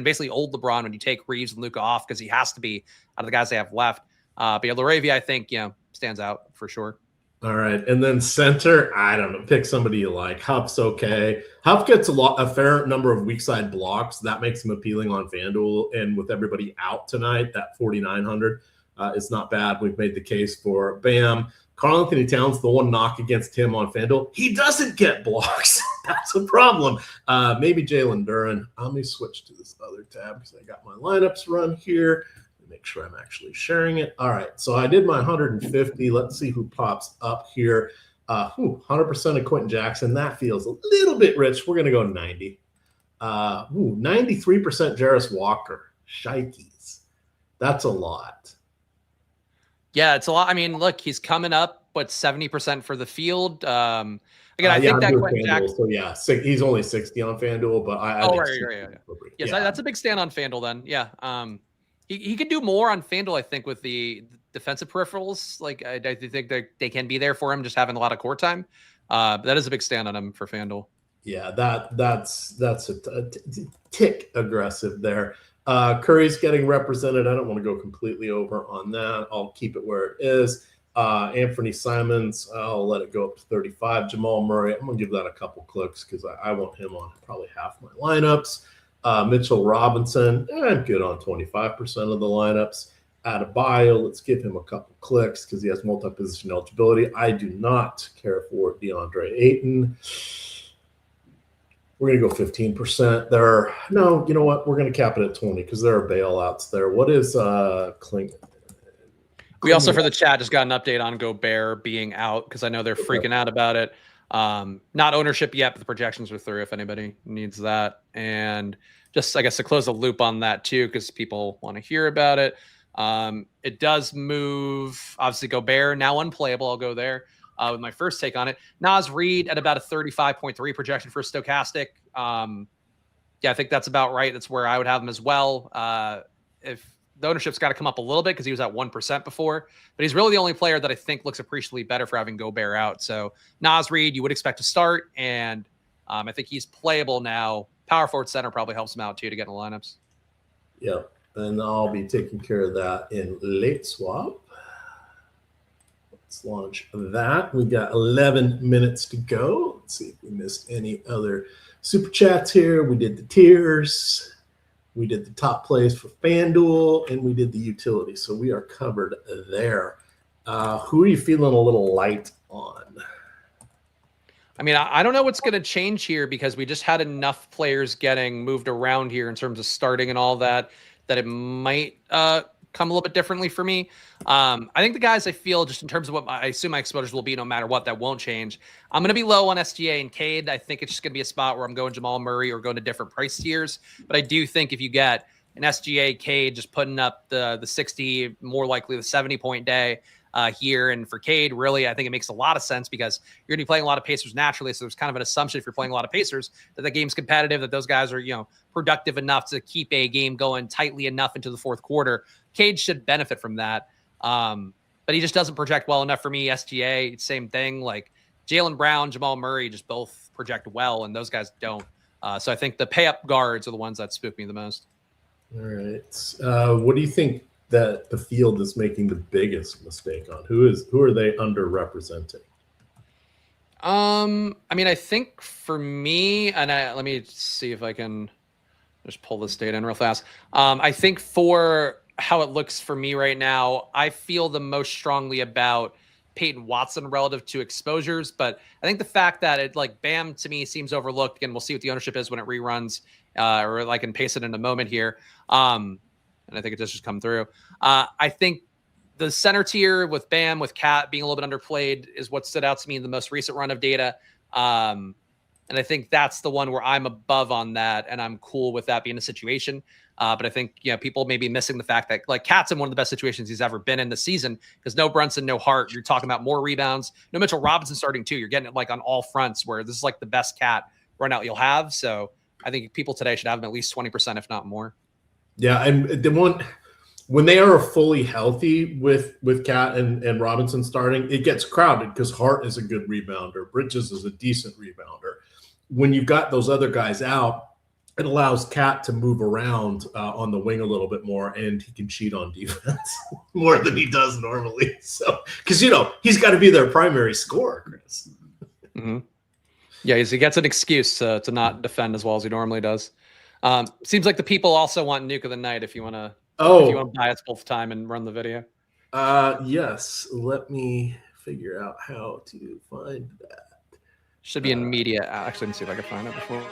[SPEAKER 2] basically old LeBron when you take Reeves and Luka off, because he has to be out of the guys they have left. But yeah, LaRavia, I think, stands out for sure.
[SPEAKER 1] All right. And then center, I don't know, pick somebody you like. Huff's okay. Huff gets a fair number of weak side blocks. That makes him appealing on FanDuel. And with everybody out tonight, that 4,900 is not bad. We've made the case for Bam. Karl Anthony Towns, the one knock against him on FanDuel, he doesn't get blocks. That's a problem. Maybe Jalen Duren. Let me switch to this other tab because I got my lineups run here. Make sure I'm actually sharing it. All right, so I did my 150. Let's see who pops up here. 100% of Quentin Jackson. That feels a little bit rich. We're going to go 90. 93% Jarris Walker. Shikes. That's a lot.
[SPEAKER 2] Yeah, it's a lot. I mean, look, he's coming up, but 70% for the field. Again, I think
[SPEAKER 1] I'm
[SPEAKER 2] that
[SPEAKER 1] doing
[SPEAKER 2] Quentin Jackson.
[SPEAKER 1] So yeah, he's only 60 on FanDuel, but I
[SPEAKER 2] right. Yes, that's a big stand on FanDuel then. Yeah. He could do more on FanDuel, I think, with the defensive peripherals. Like, I think they can be there for him, just having a lot of court time. But that is a big stand on him for FanDuel.
[SPEAKER 1] Yeah, that's a tick aggressive there. Curry's getting represented. I don't want to go completely over on that. I'll keep it where it is. Anthony Simons, I'll let it go up to 35. Jamal Murray, I'm going to give that a couple clicks because I want him on probably half my lineups. Mitchell Robinson, I'm good on 25% of the lineups. Adebayo, let's give him a couple clicks because he has multi-position eligibility. I do not care for DeAndre Ayton. We're going to go 15% there. No, you know what? We're going to cap it at 20 because there are bailouts there. What is Kling?
[SPEAKER 2] We also, for the chat, just got an update on Gobert being out because I know they're freaking out about it. Not ownership yet, but the projections are through if anybody needs that. And just, I guess, to close the loop on that too, because people want to hear about it. It does move, obviously, Gobert now unplayable. I'll go there with my first take on it. Naz Reid at about a 35.3 projection for Stochastic. Yeah, I think that's about right. That's where I would have him as well. If the ownership's got to come up a little bit because he was at 1% before, but he's really the only player that I think looks appreciably better for having Gobert out. So Naz Reid, you would expect to start, and I think he's playable now. Power forward center probably helps him out too to get in the lineups.
[SPEAKER 1] Yeah, and I'll be taking care of that in late swap. Let's launch that. We got 11 minutes to go. Let's see if we missed any other super chats here. We did the tiers. We did the top plays for FanDuel, and we did the utility. So we are covered there. Who are you feeling a little light on?
[SPEAKER 2] I mean, I don't know what's going to change here because we just had enough players getting moved around here in terms of starting and all that it might come a little bit differently for me. I think the guys I feel just in terms of what I assume my exposures will be no matter what, that won't change. I'm going to be low on SGA and Cade. I think it's just going to be a spot where I'm going Jamal Murray or going to different price tiers. But I do think if you get an SGA Cade just putting up the 60, more likely the 70 point day, here. And for Cade, really, I think it makes a lot of sense because you're going to be playing a lot of Pacers naturally. So there's kind of an assumption if you're playing a lot of Pacers that the game's competitive, that those guys are, productive enough to keep a game going tightly enough into the fourth quarter. Cade should benefit from that. But he just doesn't project well enough for me. SGA, same thing. Like Jaylen Brown, Jamal Murray just both project well, and those guys don't. So I think the pay-up guards are the ones that spook me the most.
[SPEAKER 1] All right. What do you think that the field is making the biggest mistake on? Who are they underrepresenting?
[SPEAKER 2] I think for me, and let me see if I can just pull this data in real fast. I think for how it looks for me right now, I feel the most strongly about Peyton Watson relative to exposures, but I think the fact that it Bam to me seems overlooked, and we'll see what the ownership is when it reruns, or I can paste it in a moment here. And I think it does just come through. I think the center tier with Bam, with Cat being a little bit underplayed is what stood out to me in the most recent run of data. And I think that's the one where I'm above on that, and I'm cool with that being a situation. But I think, people may be missing the fact that Cat's in one of the best situations he's ever been in the season because no Brunson, no Hart. You're talking about more rebounds. No Mitchell Robinson starting too. You're getting it on all fronts where this is the best Cat run out you'll have. So I think people today should have him at least 20%, if not more.
[SPEAKER 1] Yeah, and the one when they are fully healthy with Cat and Robinson starting, it gets crowded because Hart is a good rebounder. Bridges is a decent rebounder. When you've got those other guys out, it allows Cat to move around on the wing a little bit more, and he can cheat on defense more than he does normally. So, because he's got to be their primary scorer, Chris.
[SPEAKER 2] Mm-hmm. Yeah, he gets an excuse to not defend as well as he normally does. Seems like the people also want Nuke of the Night. If you want to, buy us both time and run the video.
[SPEAKER 1] Yes. Let me figure out how to find that.
[SPEAKER 2] Should be in media. Actually, let me see if I can find it before.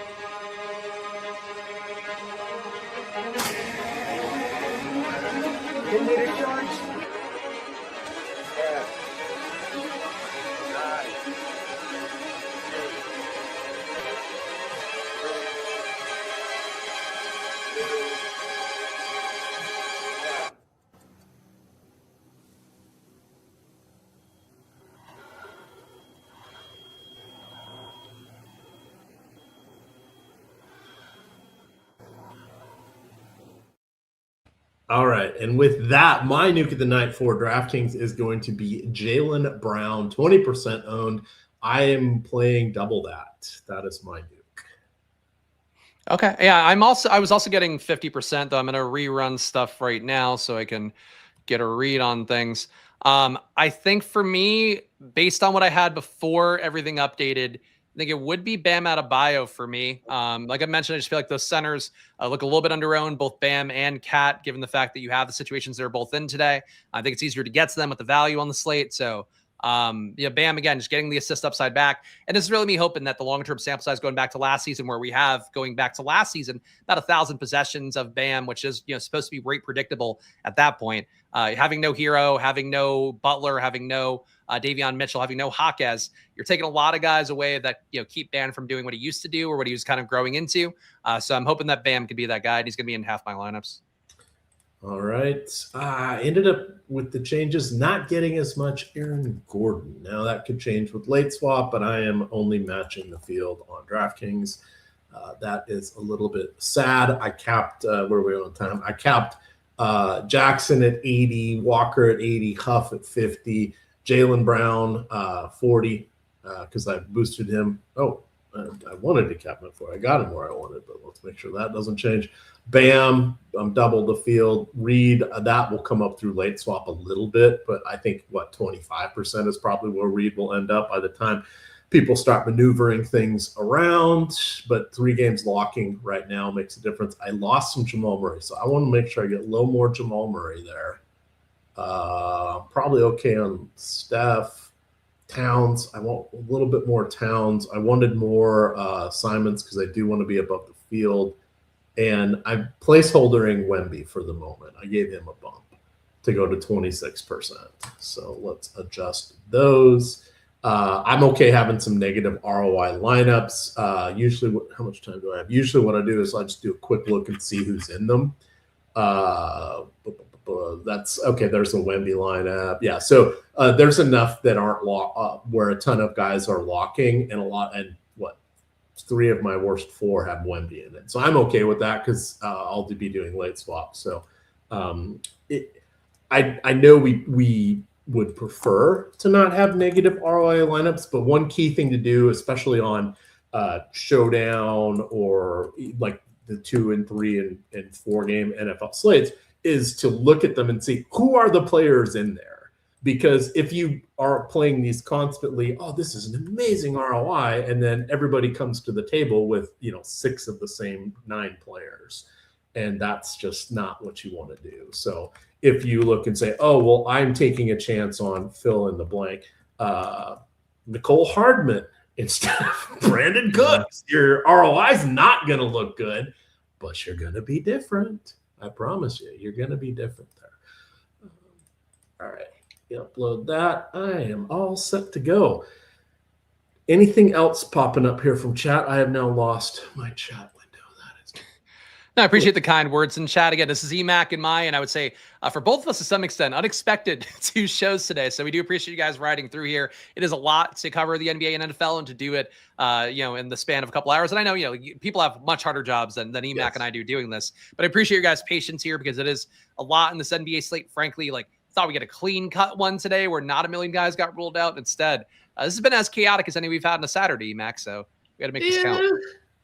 [SPEAKER 1] All right, and with that, my Nuke of the Night for DraftKings is going to be Jaylen Brown, 20% owned. I am playing double that. That is my Nuke.
[SPEAKER 2] Okay, yeah, I was also getting 50%, though. I'm going to rerun stuff right now so I can get a read on things. I think for me, based on what I had before everything updated, I think it would be Bam Adebayo for me. Like I mentioned, I just feel like those centers look a little bit underowned, both Bam and Cat, given the fact that you have the situations they're both in today. I think it's easier to get to them with the value on the slate. So, Bam, again, just getting the assist upside back. And this is really me hoping that the long-term sample size going back to last season, where we have going back to last season, about 1,000 possessions of Bam, which is, supposed to be rate predictable at that point. Having no Hero, having no Butler, having no Davion Mitchell, having no Hawkes, you're taking a lot of guys away that, keep Bam from doing what he used to do or what he was kind of growing into. So I'm hoping that Bam could be that guy. And he's going to be in half my lineups.
[SPEAKER 1] All right. I ended up with the changes not getting as much Aaron Gordon. Now that could change with late swap, but I am only matching the field on DraftKings. That is a little bit sad. I capped, where are we on time? I capped Jackson at 80, Walker at 80, Huff at 50, Jaylen Brown 40, because I boosted him. I wanted to cap him before I got him where I wanted, but let's make sure that doesn't change. Bam, I'm double the field. Reed, that will come up through late swap a little bit, but I think 25% is probably where Reed will end up by the time people start maneuvering things around. But 3 games locking right now makes a difference. I lost some Jamal Murray, so I want to make sure I get a little more Jamal Murray there. Probably okay on Steph. Towns, I want a little bit more Towns. I wanted more Simons because I do want to be above the field. And I'm placeholdering Wemby for the moment. I gave him a bump to go to 26%. So let's adjust those. I'm okay having some negative ROI lineups. Usually, how much time do I have? Usually what I do is I just do a quick look and see who's in them. That's okay. There's a Wemby lineup. Yeah. So there's enough that aren't where a ton of guys are locking, and what 3 of my worst 4 have Wemby in it. So I'm okay with that because I'll be doing late swaps. So I know we would prefer to not have negative ROI lineups, but one key thing to do, especially on showdown or like the 2 and 3 and 4 game NFL slates, is to look at them and see who are the players in there. Because if you are playing these constantly, oh, this is an amazing ROI, and then everybody comes to the table with 6 of the same 9 players, and that's just not what you want to do. So if you look and say, oh, well, I'm taking a chance on fill in the blank, Nicole Hardman instead of Brandon Cooks, your ROI is not going to look good, but you're going to be different. I promise you, you're going to be different there. All right. Upload that. I am all set to go. Anything else popping up here from chat? I have now lost my chat window.
[SPEAKER 2] No, I appreciate the kind words in chat. Again, this is EMAC and and I would say for both of us to some extent, unexpected 2 shows today. So we do appreciate you guys riding through here. It is a lot to cover the NBA and NFL and to do it, in the span of a couple hours. And I know, people have much harder jobs than EMAC and I do doing this, but I appreciate your guys' patience here because it is a lot in this NBA slate. Frankly, thought we get a clean cut one today where not a million guys got ruled out. Instead, this has been as chaotic as any we've had on a Saturday, EMAC. So we got to make this count.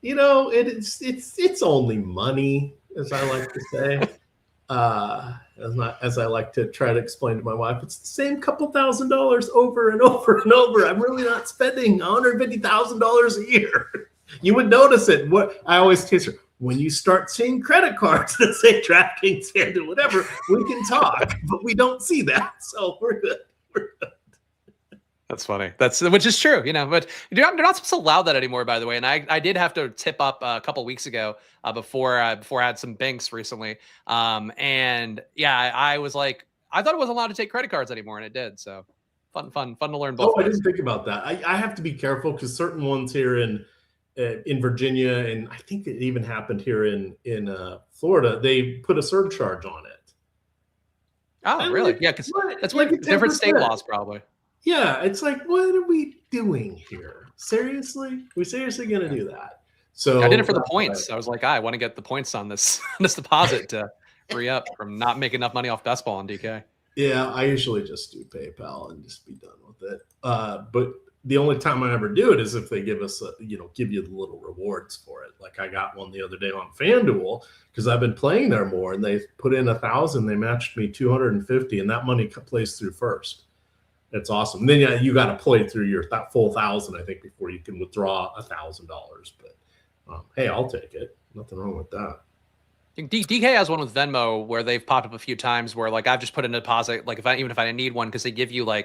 [SPEAKER 1] It's only money, as I like to say. As I like to try to explain to my wife, it's the same couple $1,000s over and over and over. I'm really not spending $150,000 a year. You would notice it. What I always teach her, when you start seeing credit cards that say DraftKings, FanDuel, whatever, we can talk, but we don't see that, so we're good.
[SPEAKER 2] That's funny. Which is true, but they're not supposed to allow that anymore, by the way. And I did have to tip up a couple weeks ago before I had some banks recently. And yeah, I was like, I thought it wasn't allowed to take credit cards anymore, and it did. So fun to learn both.
[SPEAKER 1] I didn't think about that. I have to be careful because certain ones here in Virginia, and I think it even happened here in Florida, they put a surcharge on it.
[SPEAKER 2] Oh, really? Yeah, because that's like different state laws, probably.
[SPEAKER 1] Yeah, it's like, what are we doing here? Seriously? We're seriously going to do that? So
[SPEAKER 2] I did it for the points. I was like, I want to get the points on this deposit to free up from not making enough money off best ball on DK.
[SPEAKER 1] Yeah, I usually just do PayPal and just be done with it. But the only time I ever do it is if they give us, give you the little rewards for it. Like I got one the other day on FanDuel because I've been playing there more, and they put in 1,000. They matched me 250, and that money plays through first. It's awesome. And then you got to play through your full 1,000, I think, before you can withdraw $1,000. But hey, I'll take it. Nothing wrong with that.
[SPEAKER 2] DK has one with Venmo where they've popped up a few times where I've just put in a deposit, even if I didn't need one, because they give you I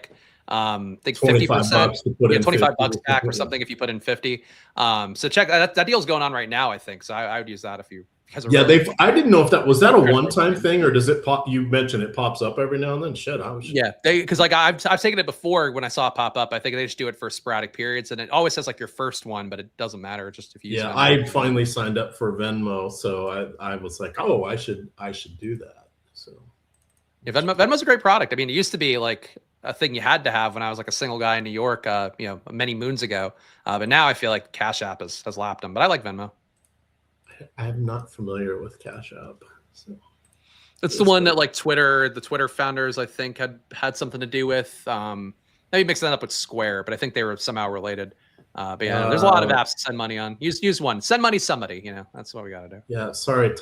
[SPEAKER 2] think 50%, $25 back or something if you put in 50. So check that deal's going on right now, I think. So I would use that if you.
[SPEAKER 1] Yeah, I didn't know if that was a one-time thing, or does it pop? You mentioned it pops up every now and then. Shit,
[SPEAKER 2] because I've taken it before when I saw it pop up. I think they just do it for sporadic periods, and it always says your first one, but it doesn't matter. Just if you use Venmo.
[SPEAKER 1] I finally signed up for Venmo, so I was like, oh, I should do that. So
[SPEAKER 2] yeah, Venmo's a great product. I mean, it used to be a thing you had to have when I was a single guy in New York, many moons ago. But now I feel like Cash App has lapped them. But I like Venmo.
[SPEAKER 1] I'm not familiar with Cash App. So.
[SPEAKER 2] It's the one that the Twitter founders, I think, had something to do with. Maybe mixing that up with Square, but I think they were somehow related. But yeah, there's a lot of apps to send money on. Use one. Send money to somebody. That's what we got to do.
[SPEAKER 1] Yeah, sorry.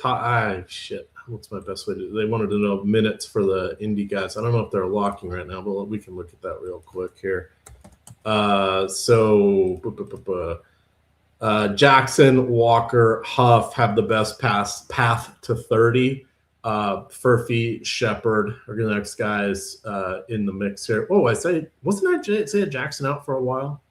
[SPEAKER 1] Shit. What's my best way to do? They wanted to know minutes for the indie guys. I don't know if they're locking right now, but we can look at that real quick here. Jackson, Walker, Huff have the best path to 30. Furphy, Shepard are the next guys in the mix here. Oh, wasn't I Jackson out for a while?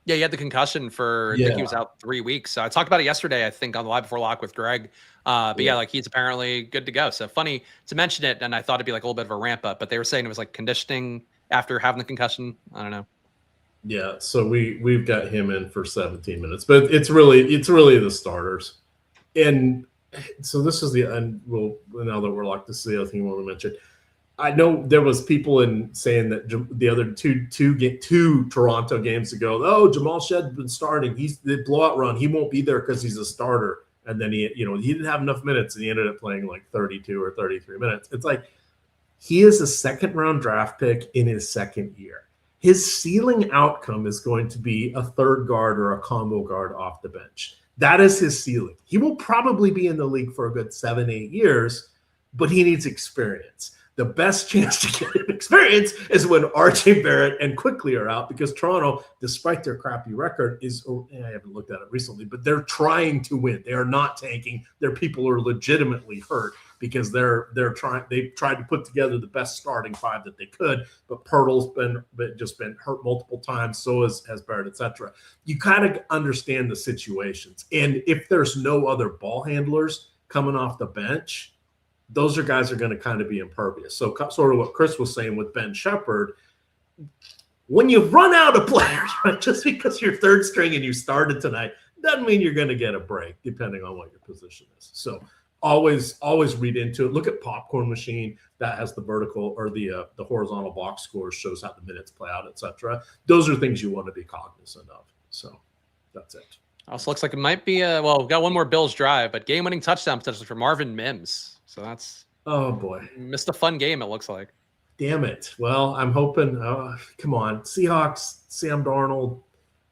[SPEAKER 2] Yeah, he had the concussion I think he was out 3 weeks. So I talked about it yesterday, I think, on the Live Before Lock with Greg. But he's apparently good to go. So funny to mention it, and I thought it'd be a little bit of a ramp up, but they were saying it was conditioning after having the concussion. I don't know.
[SPEAKER 1] Yeah, so we've got him in for 17 minutes, but it's really the starters. And so this is now that we're locked, this is the other thing I want to mention. I know there was people saying that the other two Toronto games ago, oh, Jamal Shead's been starting. He's the blowout run. He won't be there because he's a starter. And then he didn't have enough minutes, and he ended up playing like 32 or 33 minutes. It's like he is a second-round draft pick in his second year. His ceiling outcome is going to be a third guard or a combo guard off the bench. That is his ceiling. He will probably be in the league for a good 7-8 years, but he needs experience. The best chance to get him experience is when RJ Barrett and Quickly are out, because Toronto, despite their crappy record, I haven't looked at it recently, but they're trying to win. They are not tanking. Their people are legitimately hurt because they've tried to put together the best starting five that they could, but Pirtle's been hurt multiple times, so has Barrett, etc. You kind of understand the situations. And if there's no other ball handlers coming off the bench, those guys are going to kind of be impervious. So sort of what Chris was saying with Ben Shepherd, when you run out of players, right, just because you're third string and you started tonight, doesn't mean you're going to get a break, depending on what your position is. So always read into it. Look at Popcorn Machine. That has the vertical or the horizontal box score, shows how the minutes play out, etc. Those are things you want to be cognizant of. So that's it.
[SPEAKER 2] Also looks like it might be we've got one more Bills drive, but game-winning touchdown potentially for Marvin Mims. So that's,
[SPEAKER 1] oh boy,
[SPEAKER 2] missed a fun game, it looks like.
[SPEAKER 1] Damn it. Well, I'm hoping, come on, Seahawks, Sam Darnold,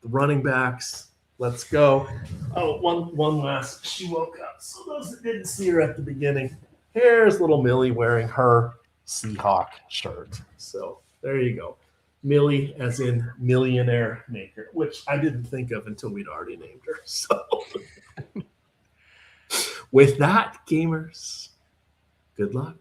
[SPEAKER 1] the running backs, let's go. Oh, one last, she woke up. So those that didn't see her at the beginning, here's little Millie wearing her Seahawk shirt. So there you go. Millie as in millionaire maker, which I didn't think of until we'd already named her. So with that, gamers, good luck.